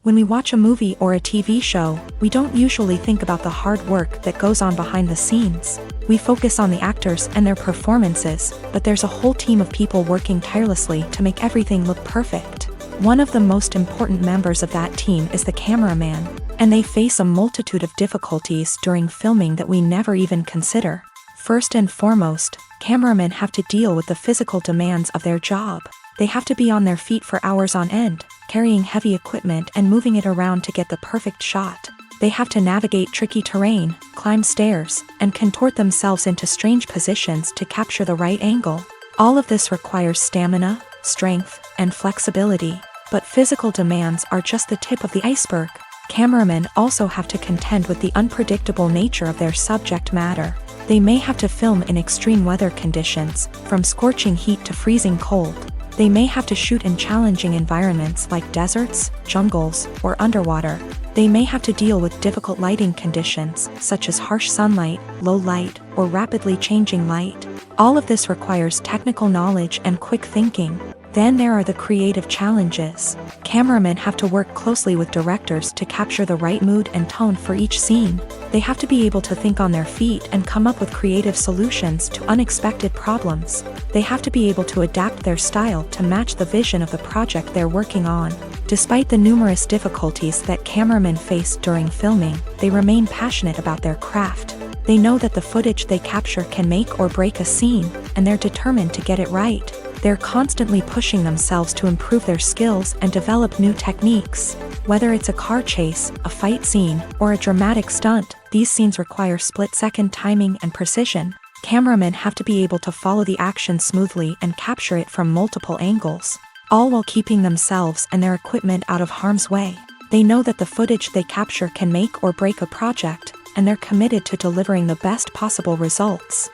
Speaker 2: When we watch a movie or a TV show, we don't usually think about the hard work that goes on behind the scenes. We focus on the actors and their performances, but there's a whole team of people working tirelessly to make everything look perfect. One of the most important members of that team is the cameraman, and they face a multitude of difficulties during filming that we never even consider. First and foremost, cameramen have to deal with the physical demands of their job. They have to be on their feet for hours on end, carrying heavy equipment and moving it around to get the perfect shot. They have to navigate tricky terrain, climb stairs, and contort themselves into strange positions to capture the right angle. All of this requires stamina, strength, and flexibility. But physical demands are just the tip of the iceberg. Cameramen also have to contend with the unpredictable nature of their subject matter. They may have to film in extreme weather conditions, from scorching heat to freezing cold. They may have to shoot in challenging environments like deserts, jungles, or underwater. They may have to deal with difficult lighting conditions, such as harsh sunlight, low light, or rapidly changing light. All of this requires technical knowledge and quick thinking. Then there are the creative challenges. Cameramen have to work closely with directors to capture the right mood and tone for each scene. They have to be able to think on their feet and come up with creative solutions to unexpected problems. They have to be able to adapt their style to match the vision of the project they're working on. Despite the numerous difficulties that cameramen face during filming, they remain passionate about their craft. They know that the footage they capture can make or break a scene, and they're determined to get it right. They're constantly pushing themselves to improve their skills and develop new techniques. Whether it's a car chase, a fight scene, or a dramatic stunt, these scenes require split-second timing and precision. Cameramen have to be able to follow the action smoothly and capture it from multiple angles, all while keeping themselves and their equipment out of harm's way. They know that the footage they capture can make or break a project, and they're committed to delivering the best possible results.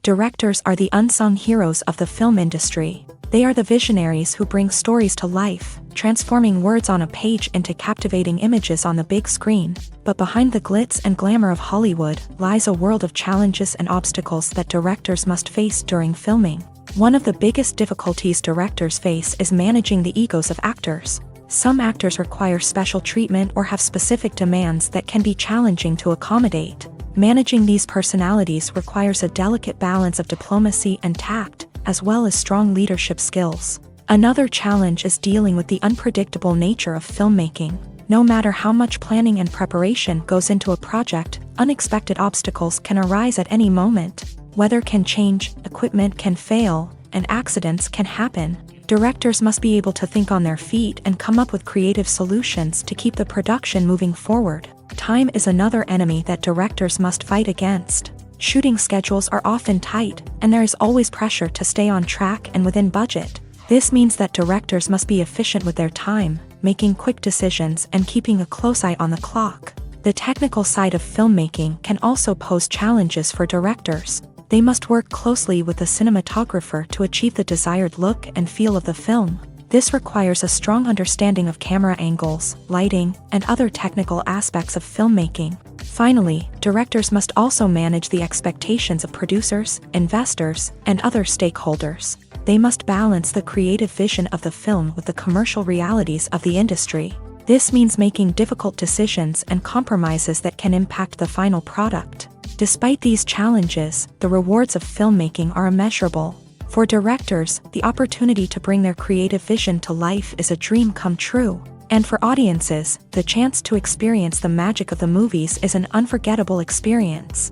Speaker 2: Directors are the unsung heroes of the film industry. They are the visionaries who bring stories to life, transforming words on a page into captivating images on the big screen. But behind the glitz and glamour of Hollywood lies a world of challenges and obstacles that directors must face during filming. One of the biggest difficulties directors face is managing the egos of actors. Some actors require special treatment or have specific demands that can be challenging to accommodate. Managing these personalities requires a delicate balance of diplomacy and tact, as well as strong leadership skills. Another challenge is dealing with the unpredictable nature of filmmaking. No matter how much planning and preparation goes into a project, unexpected obstacles can arise at any moment. Weather can change, equipment can fail, and accidents can happen. Directors must be able to think on their feet and come up with creative solutions to keep the production moving forward. Time is another enemy that directors must fight against. Shooting schedules are often tight, and there is always pressure to stay on track and within budget. This means that directors must be efficient with their time, making quick decisions and keeping a close eye on the clock. The technical side of filmmaking can also pose challenges for directors. They must work closely with the cinematographer to achieve the desired look and feel of the film. This requires a strong understanding of camera angles, lighting, and other technical aspects of filmmaking. Finally, directors must also manage the expectations of producers, investors, and other stakeholders. They must balance the creative vision of the film with the commercial realities of the industry. This means making difficult decisions and compromises that can impact the final product. Despite these challenges, the rewards of filmmaking are immeasurable. For directors, the opportunity to bring their creative vision to life is a dream come true. And for audiences, the chance to experience the magic of the movies is an unforgettable experience.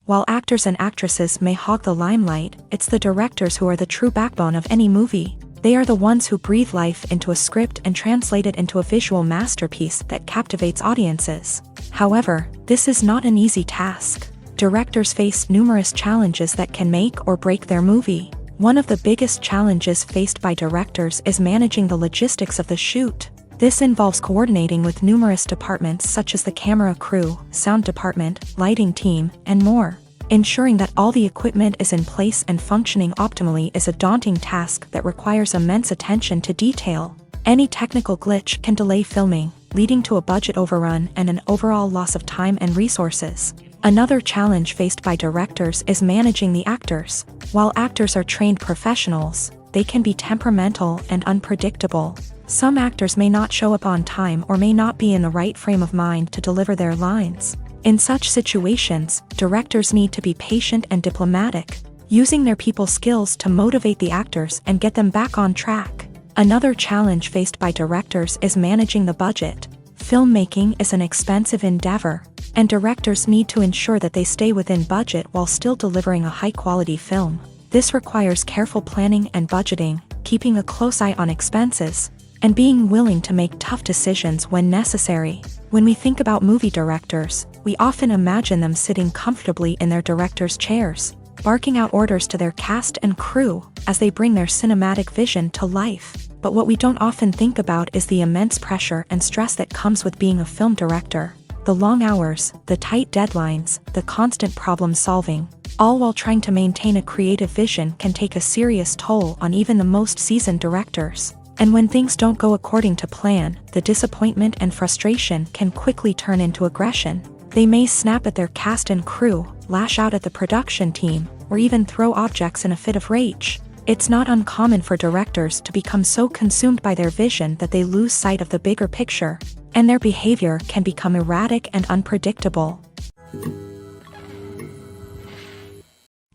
Speaker 2: While actors and actresses may hog the limelight, it's the directors who are the true backbone of any movie. They are the ones who breathe life into a script and translate it into a visual masterpiece that captivates audiences. However, this is not an easy task. Directors face numerous challenges that can make or break their movie. One of the biggest challenges faced by directors is managing the logistics of the shoot. This involves coordinating with numerous departments such as the camera crew, sound department, lighting team, and more. Ensuring that all the equipment is in place and functioning optimally is a daunting task that requires immense attention to detail. Any technical glitch can delay filming, leading to a budget overrun and an overall loss of time and resources. Another challenge faced by directors is managing the actors. While actors are trained professionals, they can be temperamental and unpredictable. Some actors may not show up on time or may not be in the right frame of mind to deliver their lines. In such situations, directors need to be patient and diplomatic, using their people skills to motivate the actors and get them back on track. Another challenge faced by directors is managing the budget. Filmmaking is an expensive endeavor, and directors need to ensure that they stay within budget while still delivering a high-quality film. This requires careful planning and budgeting, keeping a close eye on expenses, and being willing to make tough decisions when necessary. When we think about movie directors, we often imagine them sitting comfortably in their director's chairs, barking out orders to their cast and crew as they bring their cinematic vision to life. But what we don't often think about is the immense pressure and stress that comes with being a film director. The long hours, the tight deadlines, the constant problem solving, all while trying to maintain a creative vision can take a serious toll on even the most seasoned directors. And when things don't go according to plan, the disappointment and frustration can quickly turn into aggression. They may snap at their cast and crew, lash out at the production team, or even throw objects in a fit of rage. It's not uncommon for directors to become so consumed by their vision that they lose sight of the bigger picture, and their behavior can become erratic and unpredictable.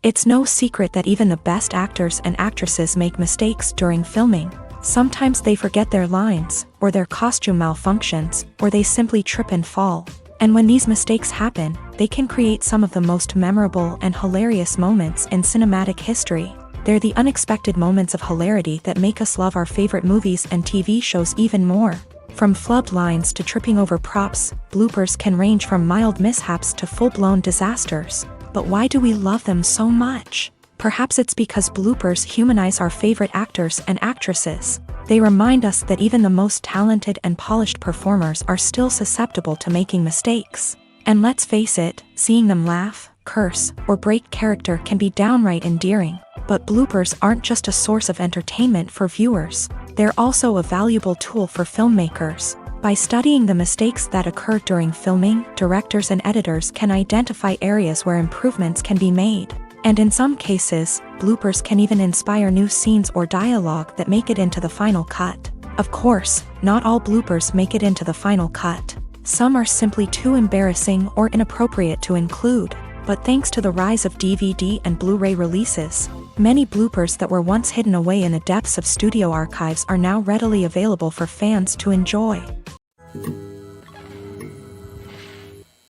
Speaker 2: It's no secret that even the best actors and actresses make mistakes during filming. Sometimes they forget their lines, or their costume malfunctions, or they simply trip and fall. And when these mistakes happen, they can create some of the most memorable and hilarious moments in cinematic history. They're the unexpected moments of hilarity that make us love our favorite movies and TV shows even more. From flubbed lines to tripping over props, bloopers can range from mild mishaps to full-blown disasters. But why do we love them so much? Perhaps it's because bloopers humanize our favorite actors and actresses. They remind us that even the most talented and polished performers are still susceptible to making mistakes. And let's face it, seeing them laugh, curse, or break character can be downright endearing. But bloopers aren't just a source of entertainment for viewers. They're also a valuable tool for filmmakers. By studying the mistakes that occur during filming, directors and editors can identify areas where improvements can be made. And in some cases, bloopers can even inspire new scenes or dialogue that make it into the final cut. Of course, not all bloopers make it into the final cut. Some are simply too embarrassing or inappropriate to include. But thanks to the rise of DVD and Blu-ray releases, many bloopers that were once hidden away in the depths of studio archives are now readily available for fans to enjoy.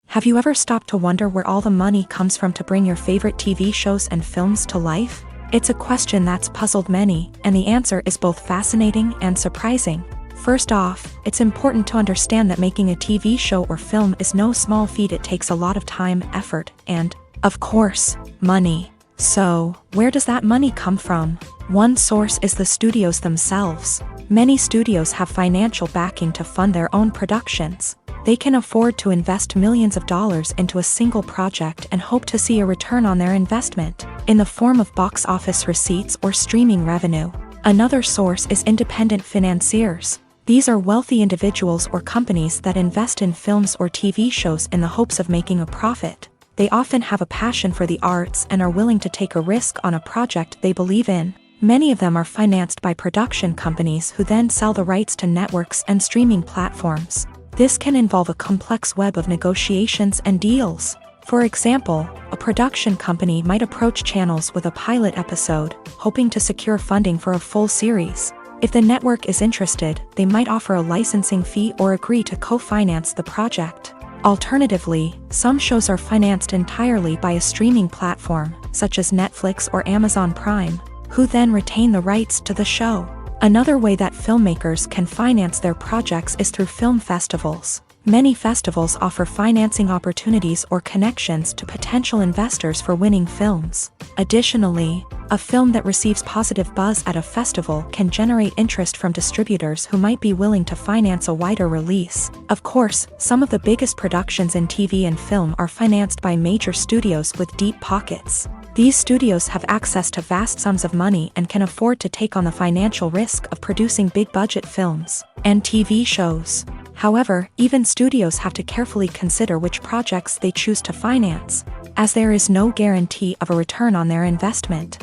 Speaker 2: Have you ever stopped to wonder where all the money comes from to bring your favorite TV shows and films to life? It's a question that's puzzled many, and the answer is both fascinating and surprising. First off, it's important to understand that making a TV show or film is no small feat. It takes a lot of time, effort, and, of course, money. So, where does that money come from? One source is the studios themselves. Many studios have financial backing to fund their own productions. They can afford to invest millions of dollars into a single project and hope to see a return on their investment, in the form of box office receipts or streaming revenue. Another source is independent financiers. These are wealthy individuals or companies that invest in films or TV shows in the hopes of making a profit. They often have a passion for the arts and are willing to take a risk on a project they believe in. Many of them are financed by production companies who then sell the rights to networks and streaming platforms. This can involve a complex web of negotiations and deals. For example, a production company might approach channels with a pilot episode, hoping to secure funding for a full series. If the network is interested, they might offer a licensing fee or agree to co-finance the project. Alternatively, some shows are financed entirely by a streaming platform, such as Netflix or Amazon Prime, who then retain the rights to the show. Another way that filmmakers can finance their projects is through film festivals. Many festivals offer financing opportunities or connections to potential investors for winning films. Additionally, a film that receives positive buzz at a festival can generate interest from distributors who might be willing to finance a wider release. Of course, some of the biggest productions in TV and film are financed by major studios with deep pockets. These studios have access to vast sums of money and can afford to take on the financial risk of producing big-budget films and TV shows. However, even studios have to carefully consider which projects they choose to finance, as there is no guarantee of a return on their investment.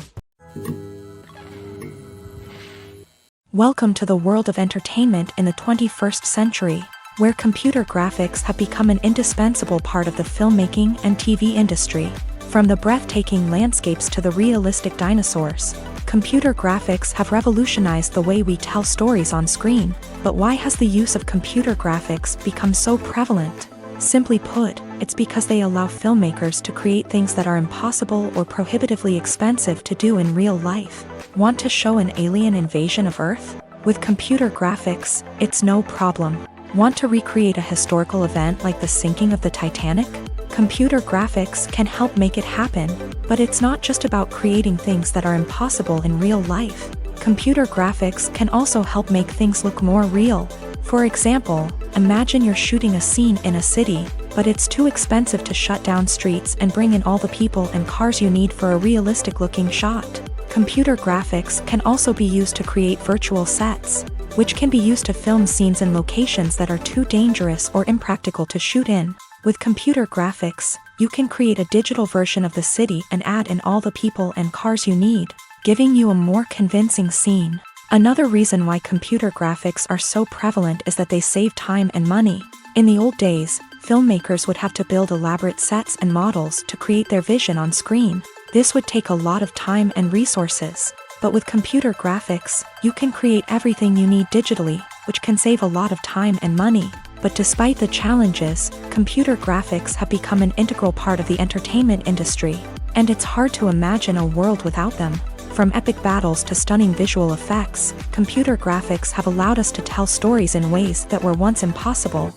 Speaker 2: Welcome to the world of entertainment in the 21st century, where computer graphics have become an indispensable part of the filmmaking and TV industry. From the breathtaking landscapes to the realistic dinosaurs, computer graphics have revolutionized the way we tell stories on screen. But why has the use of computer graphics become so prevalent? Simply put, it's because they allow filmmakers to create things that are impossible or prohibitively expensive to do in real life. Want to show an alien invasion of Earth? With computer graphics, it's no problem. Want to recreate a historical event like the sinking of the Titanic? Computer graphics can help make it happen, but it's not just about creating things that are impossible in real life. Computer graphics can also help make things look more real. For example, imagine you're shooting a scene in a city, but it's too expensive to shut down streets and bring in all the people and cars you need for a realistic-looking shot. Computer graphics can also be used to create virtual sets, which can be used to film scenes in locations that are too dangerous or impractical to shoot in. With computer graphics, you can create a digital version of the city and add in all the people and cars you need, giving you a more convincing scene. Another reason why computer graphics are so prevalent is that they save time and money. In the old days, filmmakers would have to build elaborate sets and models to create their vision on screen. This would take a lot of time and resources. But with computer graphics, you can create everything you need digitally, which can save a lot of time and money. But despite the challenges, computer graphics have become an integral part of the entertainment industry, and it's hard to imagine a world without them. From epic battles to stunning visual effects, computer graphics have allowed us to tell stories in ways that were once impossible.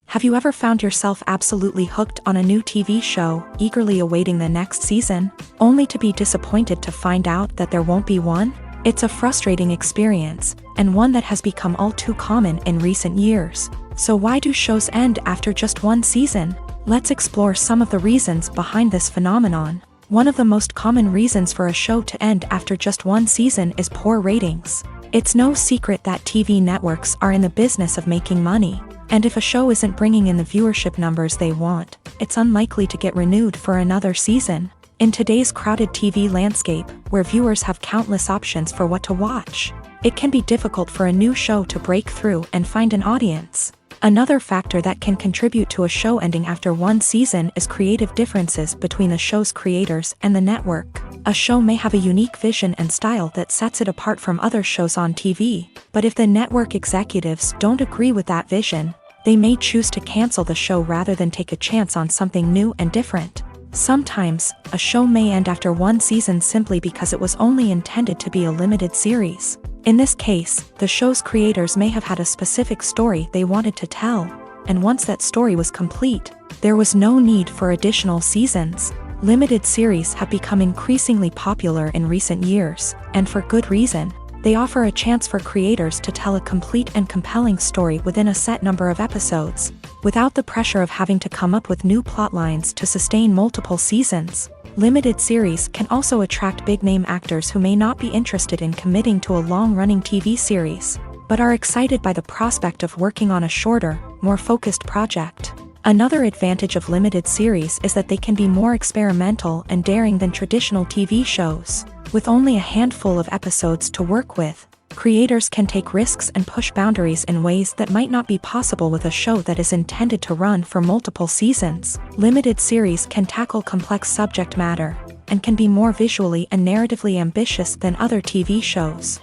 Speaker 2: Have you ever found yourself absolutely hooked on a new TV show, eagerly awaiting the next season, only to be disappointed to find out that there won't be one? It's a frustrating experience, and one that has become all too common in recent years. So why do shows end after just one season? Let's explore some of the reasons behind this phenomenon. One of the most common reasons for a show to end after just one season is poor ratings. It's no secret that TV networks are in the business of making money, and if a show isn't bringing in the viewership numbers they want, it's unlikely to get renewed for another season. In today's crowded TV landscape, where viewers have countless options for what to watch, it can be difficult for a new show to break through and find an audience. Another factor that can contribute to a show ending after one season is creative differences between the show's creators and the network. A show may have a unique vision and style that sets it apart from other shows on TV, but if the network executives don't agree with that vision, they may choose to cancel the show rather than take a chance on something new and different. Sometimes, a show may end after one season simply because it was only intended to be a limited series. In this case, the show's creators may have had a specific story they wanted to tell, and once that story was complete, there was no need for additional seasons. Limited series have become increasingly popular in recent years, and for good reason. They offer a chance for creators to tell a complete and compelling story within a set number of episodes, without the pressure of having to come up with new plotlines to sustain multiple seasons. Limited series can also attract big-name actors who may not be interested in committing to a long-running TV series, but are excited by the prospect of working on a shorter, more focused project. Another advantage of limited series is that they can be more experimental and daring than traditional TV shows. With only a handful of episodes to work with, creators can take risks and push boundaries in ways that might not be possible with a show that is intended to run for multiple seasons. Limited series can tackle complex subject matter, and can be more visually and narratively ambitious than other TV shows.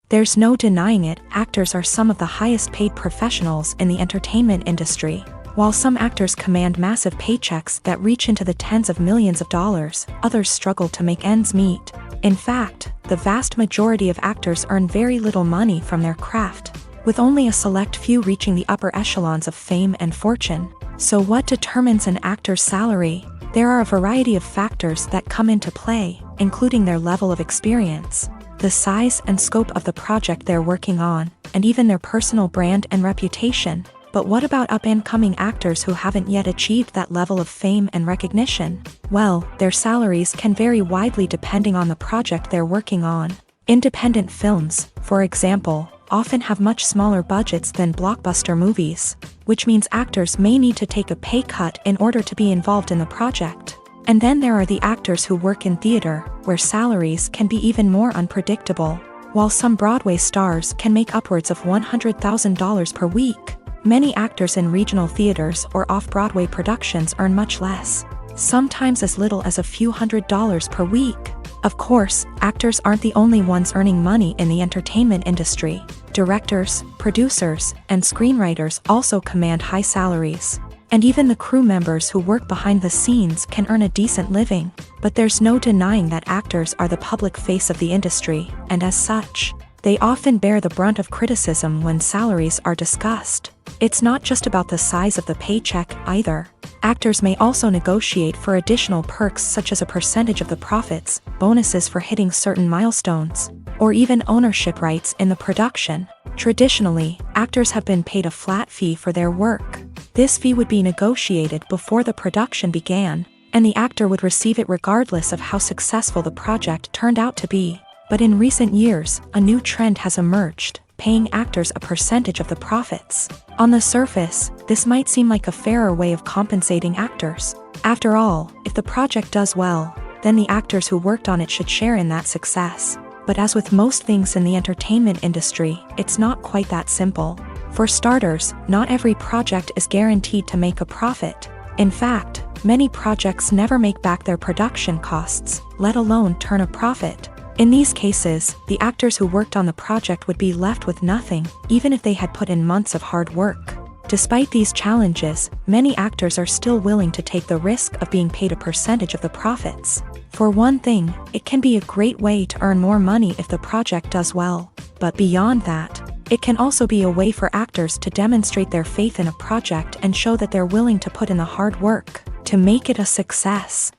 Speaker 2: There's no denying it, actors are some of the highest paid professionals in the entertainment industry. While some actors command massive paychecks that reach into the tens of millions of dollars, others struggle to make ends meet. In fact, the vast majority of actors earn very little money from their craft, with only a select few reaching the upper echelons of fame and fortune. So what determines an actor's salary? There are a variety of factors that come into play, including their level of experience, the size and scope of the project they're working on, and even their personal brand and reputation. But what about up-and-coming actors who haven't yet achieved that level of fame and recognition? Well, their salaries can vary widely depending on the project they're working on. Independent films, for example, often have much smaller budgets than blockbuster movies, which means actors may need to take a pay cut in order to be involved in the project. And then there are the actors who work in theater, where salaries can be even more unpredictable. While some Broadway stars can make upwards of $100,000 per week, many actors in regional theaters or off-Broadway productions earn much less, sometimes as little as a few $100s per week. Of course, actors aren't the only ones earning money in the entertainment industry. Directors, producers, and screenwriters also command high salaries. And even the crew members who work behind the scenes can earn a decent living. But there's no denying that actors are the public face of the industry, and as such, they often bear the brunt of criticism when salaries are discussed. It's not just about the size of the paycheck, either. Actors may also negotiate for additional perks such as a percentage of the profits, bonuses for hitting certain milestones, or even ownership rights in the production. Traditionally, actors have been paid a flat fee for their work. This fee would be negotiated before the production began, and the actor would receive it regardless of how successful the project turned out to be. But in recent years, a new trend has emerged, paying actors a percentage of the profits. On the surface, this might seem like a fairer way of compensating actors. After all, if the project does well, then the actors who worked on it should share in that success. But as with most things in the entertainment industry, it's not quite that simple. For starters, not every project is guaranteed to make a profit. In fact, many projects never make back their production costs, let alone turn a profit. In these cases, the actors who worked on the project would be left with nothing, even if they had put in months of hard work. Despite these challenges, many actors are still willing to take the risk of being paid a percentage of the profits. For one thing, it can be a great way to earn more money if the project does well. But beyond that, it can also be a way for actors to demonstrate their faith in a project and show that they're willing to put in the hard work to make it a success.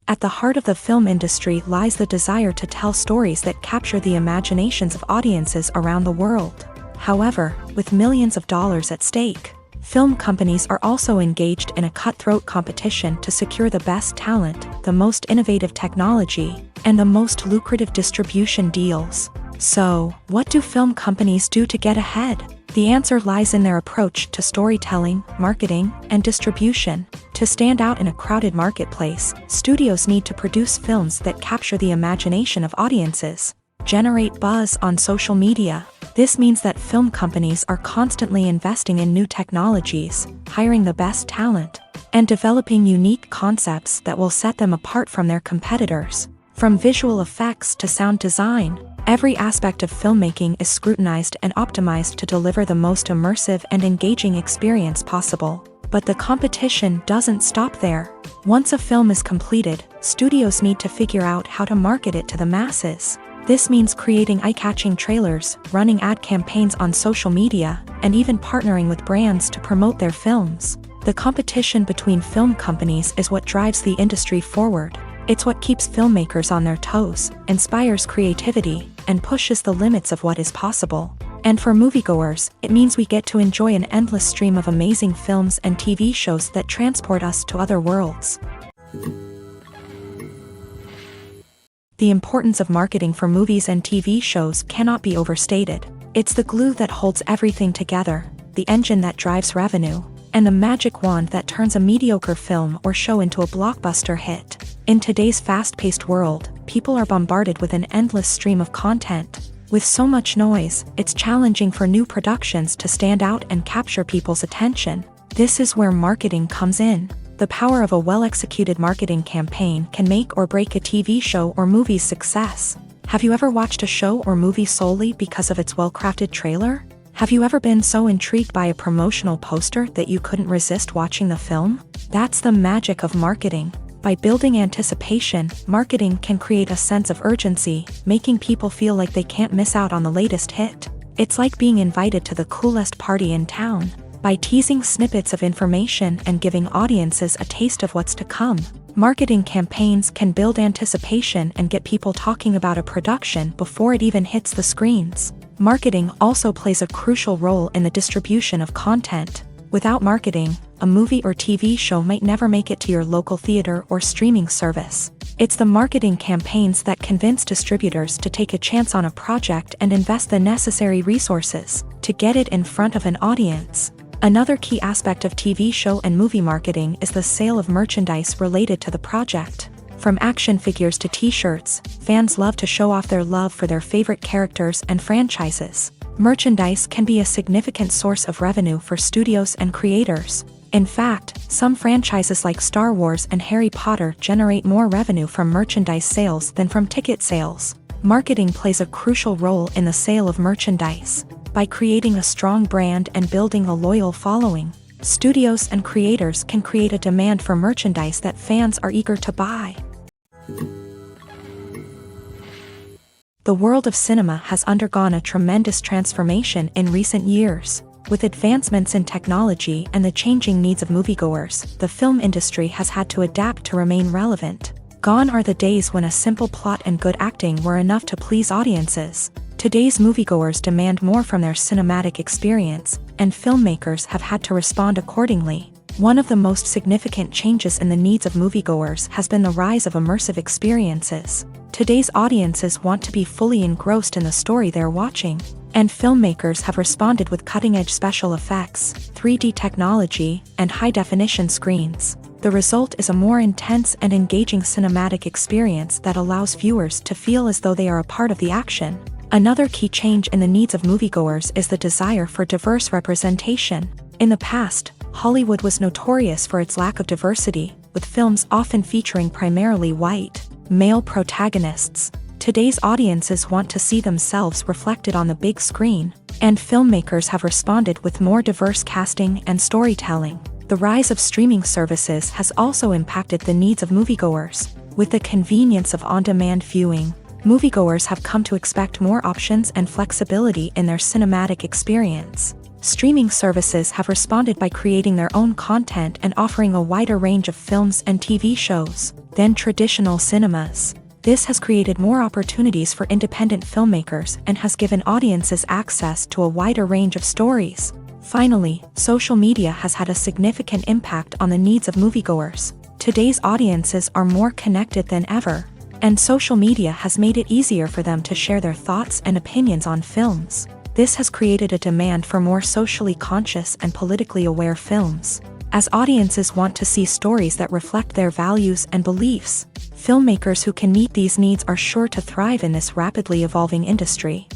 Speaker 2: At the heart of the film industry lies the desire to tell stories that capture the imaginations of audiences around the world. However, with millions of dollars at stake, film companies are also engaged in a cutthroat competition to secure the best talent, the most innovative technology, and the most lucrative distribution deals. So, what do film companies do to get ahead? The answer lies in their approach to storytelling, marketing, and distribution. To stand out in a crowded marketplace, studios need to produce films that capture the imagination of audiences, generate buzz on social media. This means that film companies are constantly investing in new technologies, hiring the best talent, and developing unique concepts that will set them apart from their competitors. From visual effects to sound design, Every aspect of filmmaking is scrutinized and optimized to deliver the most immersive and engaging experience possible. But the competition doesn't stop there. Once a film is completed, studios need to figure out how to market it to the masses. This means creating eye-catching trailers, running ad campaigns on social media, and even partnering with brands to promote their films. The competition between film companies is what drives the industry forward. It's what keeps filmmakers on their toes, inspires creativity, and pushes the limits of what is possible. And for moviegoers, it means we get to enjoy an endless stream of amazing films and TV shows that transport us to other worlds. The importance of marketing for movies and TV shows cannot be overstated. It's the glue that holds everything together, the engine that drives revenue, and the magic wand that turns a mediocre film or show into a blockbuster hit. In today's fast-paced world, people are bombarded with an endless stream of content. With so much noise, it's challenging for new productions to stand out and capture people's attention. This is where marketing comes in. The power of a well-executed marketing campaign can make or break a TV show or movie's success. Have you ever watched a show or movie solely because of its well-crafted trailer? Have you ever been so intrigued by a promotional poster that you couldn't resist watching the film? That's the magic of marketing. By building anticipation, marketing can create a sense of urgency, making people feel like they can't miss out on the latest hit. It's like being invited to the coolest party in town. By teasing snippets of information and giving audiences a taste of what's to come, marketing campaigns can build anticipation and get people talking about a production before it even hits the screens. Marketing also plays a crucial role in the distribution of content. Without marketing, a movie or TV show might never make it to your local theater or streaming service. It's the marketing campaigns that convince distributors to take a chance on a project and invest the necessary resources to get it in front of an audience. Another key aspect of TV show and movie marketing is the sale of merchandise related to the project. From action figures to t-shirts, fans love to show off their love for their favorite characters and franchises. Merchandise can be a significant source of revenue for studios and creators. In fact, some franchises like Star Wars and Harry Potter generate more revenue from merchandise sales than from ticket sales. Marketing plays a crucial role in the sale of merchandise. By creating a strong brand and building a loyal following, studios and creators can create a demand for merchandise that fans are eager to buy. The world of cinema has undergone a tremendous transformation in recent years. With advancements in technology and the changing needs of moviegoers, the film industry has had to adapt to remain relevant. Gone are the days when a simple plot and good acting were enough to please audiences. Today's moviegoers demand more from their cinematic experience, and filmmakers have had to respond accordingly. One of the most significant changes in the needs of moviegoers has been the rise of immersive experiences. Today's audiences want to be fully engrossed in the story they're watching, and filmmakers have responded with cutting-edge special effects, 3D technology, and high-definition screens. The result is a more intense and engaging cinematic experience that allows viewers to feel as though they are a part of the action. Another key change in the needs of moviegoers is the desire for diverse representation. In the past, Hollywood was notorious for its lack of diversity, with films often featuring primarily white, male protagonists. Today's audiences want to see themselves reflected on the big screen, and filmmakers have responded with more diverse casting and storytelling. The rise of streaming services has also impacted the needs of moviegoers. With the convenience of on-demand viewing, moviegoers have come to expect more options and flexibility in their cinematic experience. Streaming services have responded by creating their own content and offering a wider range of films and TV shows than traditional cinemas. This has created more opportunities for independent filmmakers and has given audiences access to a wider range of stories. Finally, social media has had a significant impact on the needs of moviegoers. Today's audiences are more connected than ever, and social media has made it easier for them to share their thoughts and opinions on films. This has created a demand for more socially conscious and politically aware films. As audiences want to see stories that reflect their values and beliefs, filmmakers who can meet these needs are sure to thrive in this rapidly evolving industry.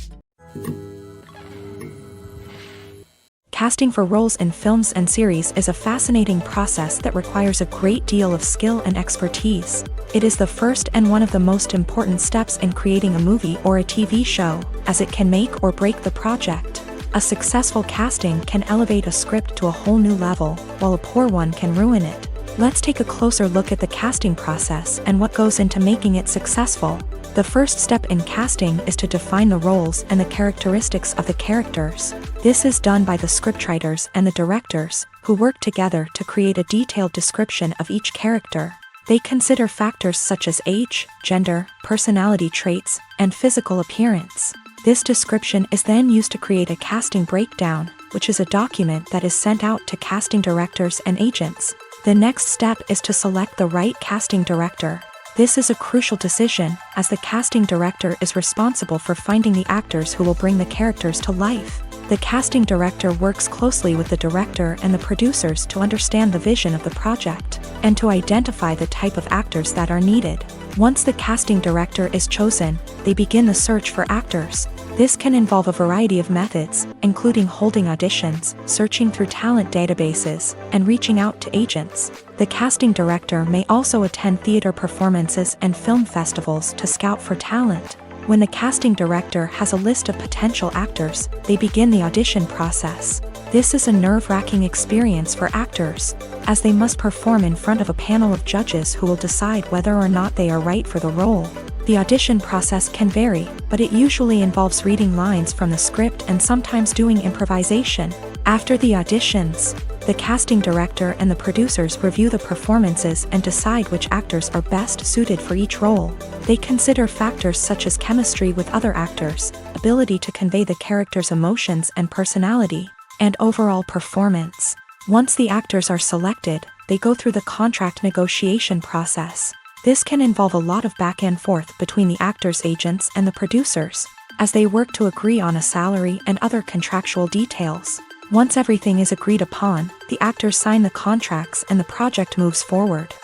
Speaker 2: Casting for roles in films and series is a fascinating process that requires a great deal of skill and expertise. It is the first and one of the most important steps in creating a movie or a TV show, as it can make or break the project. A successful casting can elevate a script to a whole new level, while a poor one can ruin it. Let's take a closer look at the casting process and what goes into making it successful. The first step in casting is to define the roles and the characteristics of the characters. This is done by the scriptwriters and the directors, who work together to create a detailed description of each character. They consider factors such as age, gender, personality traits, and physical appearance. This description is then used to create a casting breakdown, which is a document that is sent out to casting directors and agents. The next step is to select the right casting director. This is a crucial decision, as the casting director is responsible for finding the actors who will bring the characters to life. The casting director works closely with the director and the producers to understand the vision of the project, and to identify the type of actors that are needed. Once the casting director is chosen, they begin the search for actors. This can involve a variety of methods, including holding auditions, searching through talent databases, and reaching out to agents. The casting director may also attend theater performances and film festivals to scout for talent. When the casting director has a list of potential actors, they begin the audition process. This is a nerve-wracking experience for actors, as they must perform in front of a panel of judges who will decide whether or not they are right for the role. The audition process can vary, but it usually involves reading lines from the script and sometimes doing improvisation. After the auditions, the casting director and the producers review the performances and decide which actors are best suited for each role. They consider factors such as chemistry with other actors, ability to convey the character's emotions and personality, and overall performance. Once the actors are selected, they go through the contract negotiation process. This can involve a lot of back and forth between the actors' agents and the producers, as they work to agree on a salary and other contractual details. Once everything is agreed upon, the actors sign the contracts and the project moves forward.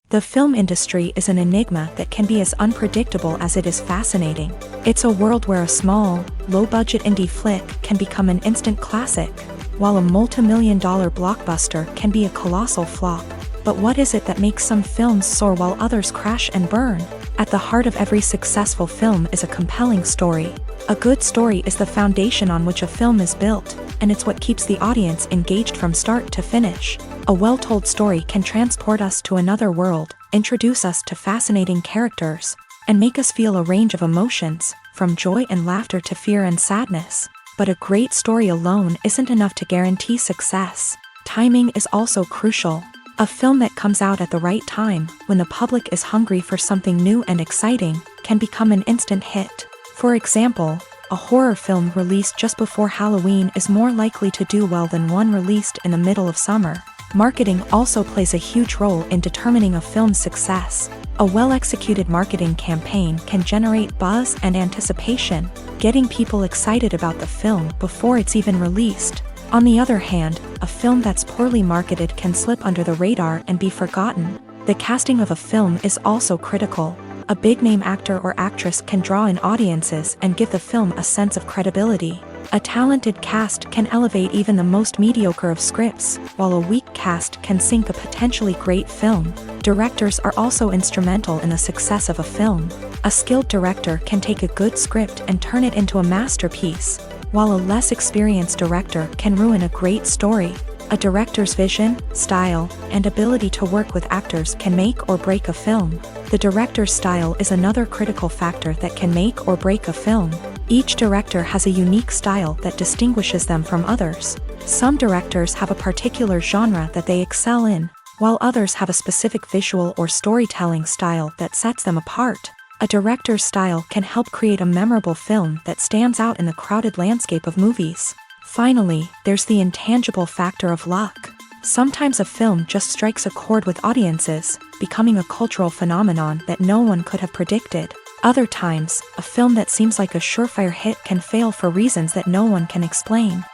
Speaker 2: The film industry is an enigma that can be as unpredictable as it is fascinating. It's a world where a small, low-budget indie flick can become an instant classic, while a multi-million-dollar blockbuster can be a colossal flop. But what is it that makes some films soar while others crash and burn? At the heart of every successful film is a compelling story. A good story is the foundation on which a film is built, and it's what keeps the audience engaged from start to finish. A well-told story can transport us to another world, introduce us to fascinating characters, and make us feel a range of emotions, from joy and laughter to fear and sadness. But a great story alone isn't enough to guarantee success. Timing is also crucial. A film that comes out at the right time, when the public is hungry for something new and exciting, can become an instant hit. For example, a horror film released just before Halloween is more likely to do well than one released in the middle of summer. Marketing also plays a huge role in determining a film's success. A well-executed marketing campaign can generate buzz and anticipation, getting people excited about the film before it's even released. On the other hand, a film that's poorly marketed can slip under the radar and be forgotten. The casting of a film is also critical. A big-name actor or actress can draw in audiences and give the film a sense of credibility. A talented cast can elevate even the most mediocre of scripts, while a weak cast can sink a potentially great film. Directors are also instrumental in the success of a film. A skilled director can take a good script and turn it into a masterpiece, while a less experienced director can ruin a great story. A director's vision, style, and ability to work with actors can make or break a film. The director's style is another critical factor that can make or break a film. Each director has a unique style that distinguishes them from others. Some directors have a particular genre that they excel in, while others have a specific visual or storytelling style that sets them apart. A director's style can help create a memorable film that stands out in the crowded landscape of movies. Finally, there's the intangible factor of luck. Sometimes a film just strikes a chord with audiences, becoming a cultural phenomenon that no one could have predicted. Other times, a film that seems like a surefire hit can fail for reasons that no one can explain.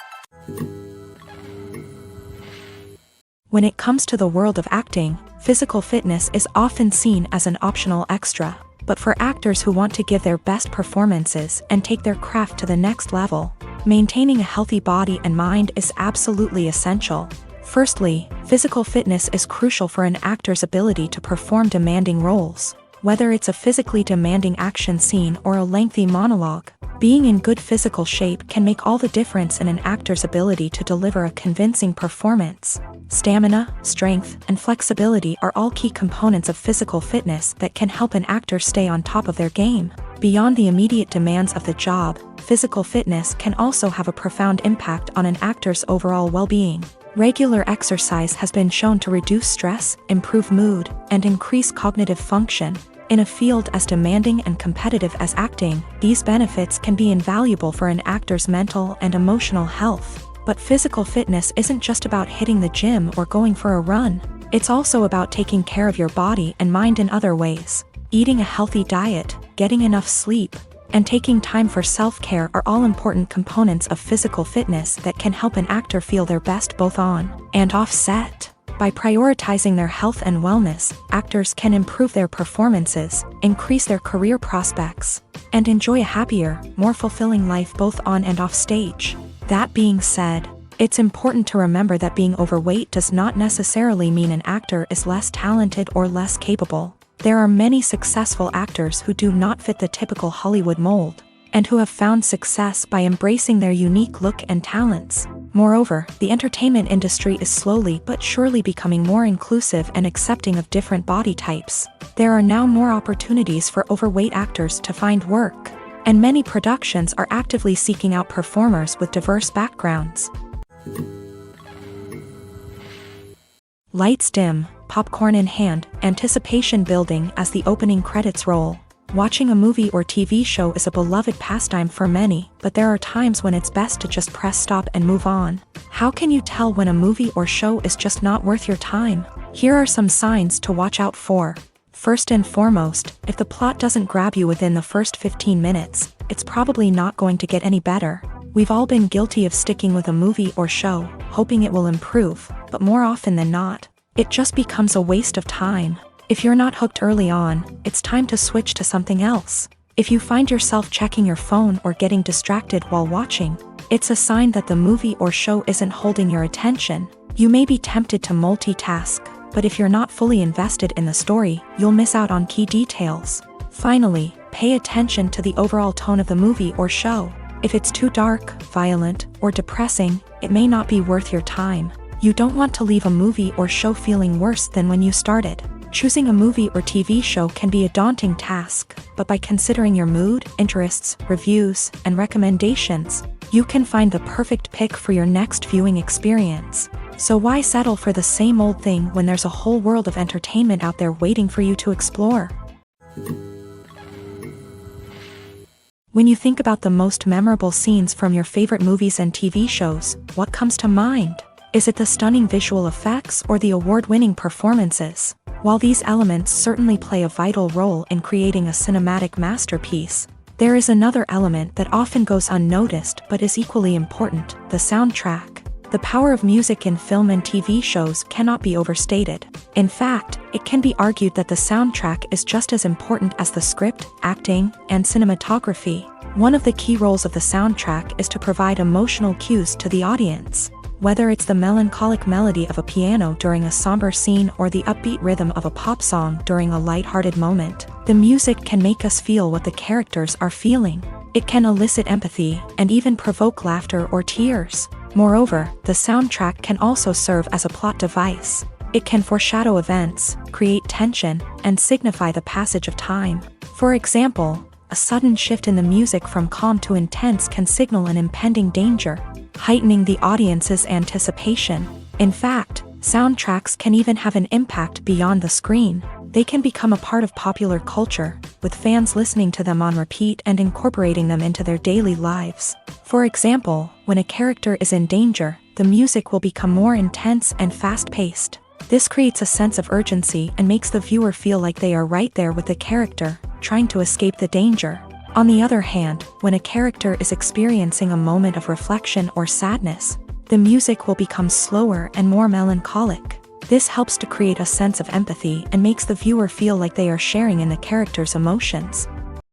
Speaker 2: When it comes to the world of acting, physical fitness is often seen as an optional extra. But for actors who want to give their best performances and take their craft to the next level, maintaining a healthy body and mind is absolutely essential. Firstly, physical fitness is crucial for an actor's ability to perform demanding roles. Whether it's a physically demanding action scene or a lengthy monologue, being in good physical shape can make all the difference in an actor's ability to deliver a convincing performance. Stamina, strength, and flexibility are all key components of physical fitness that can help an actor stay on top of their game. Beyond the immediate demands of the job, physical fitness can also have a profound impact on an actor's overall well-being. Regular exercise has been shown to reduce stress, improve mood, and increase cognitive function. In a field as demanding and competitive as acting, these benefits can be invaluable for an actor's mental and emotional health. But physical fitness isn't just about hitting the gym or going for a run. It's also about taking care of your body and mind in other ways. Eating a healthy diet, getting enough sleep, and taking time for self-care are all important components of physical fitness that can help an actor feel their best both on and off set. By prioritizing their health and wellness, actors can improve their performances, increase their career prospects, and enjoy a happier, more fulfilling life both on and off stage. That being said, it's important to remember that being overweight does not necessarily mean an actor is less talented or less capable. There are many successful actors who do not fit the typical Hollywood mold, and who have found success by embracing their unique look and talents. Moreover, the entertainment industry is slowly but surely becoming more inclusive and accepting of different body types. There are now more opportunities for overweight actors to find work, and many productions are actively seeking out performers with diverse backgrounds. Lights dim, popcorn in hand, anticipation building as the opening credits roll. Watching a movie or TV show is a beloved pastime for many, but there are times when it's best to just press stop and move on. How can you tell when a movie or show is just not worth your time? Here are some signs to watch out for. First and foremost, if the plot doesn't grab you within the first 15 minutes, it's probably not going to get any better. We've all been guilty of sticking with a movie or show, hoping it will improve, but more often than not, it just becomes a waste of time. If you're not hooked early on, it's time to switch to something else. If you find yourself checking your phone or getting distracted while watching, it's a sign that the movie or show isn't holding your attention. You may be tempted to multitask, but if you're not fully invested in the story, you'll miss out on key details. Finally, pay attention to the overall tone of the movie or show. If it's too dark, violent, or depressing, it may not be worth your time. You don't want to leave a movie or show feeling worse than when you started. Choosing a movie or TV show can be a daunting task, but by considering your mood, interests, reviews, and recommendations, you can find the perfect pick for your next viewing experience. So why settle for the same old thing when there's a whole world of entertainment out there waiting for you to explore? When you think about the most memorable scenes from your favorite movies and TV shows, what comes to mind? Is it the stunning visual effects or the award-winning performances? While these elements certainly play a vital role in creating a cinematic masterpiece, there is another element that often goes unnoticed but is equally important: the soundtrack. The power of music in film and TV shows cannot be overstated. In fact, it can be argued that the soundtrack is just as important as the script, acting, and cinematography. One of the key roles of the soundtrack is to provide emotional cues to the audience. Whether it's the melancholic melody of a piano during a somber scene or the upbeat rhythm of a pop song during a light-hearted moment, the music can make us feel what the characters are feeling. It can elicit empathy and even provoke laughter or tears. Moreover, the soundtrack can also serve as a plot device. It can foreshadow events, create tension, and signify the passage of time. For example, a sudden shift in the music from calm to intense can signal an impending danger, heightening the audience's anticipation. In fact, soundtracks can even have an impact beyond the screen. They can become a part of popular culture, with fans listening to them on repeat and incorporating them into their daily lives. For example, when a character is in danger, the music will become more intense and fast-paced. This creates a sense of urgency and makes the viewer feel like they are right there with the character, trying to escape the danger. On the other hand, when a character is experiencing a moment of reflection or sadness, the music will become slower and more melancholic. This helps to create a sense of empathy and makes the viewer feel like they are sharing in the character's emotions.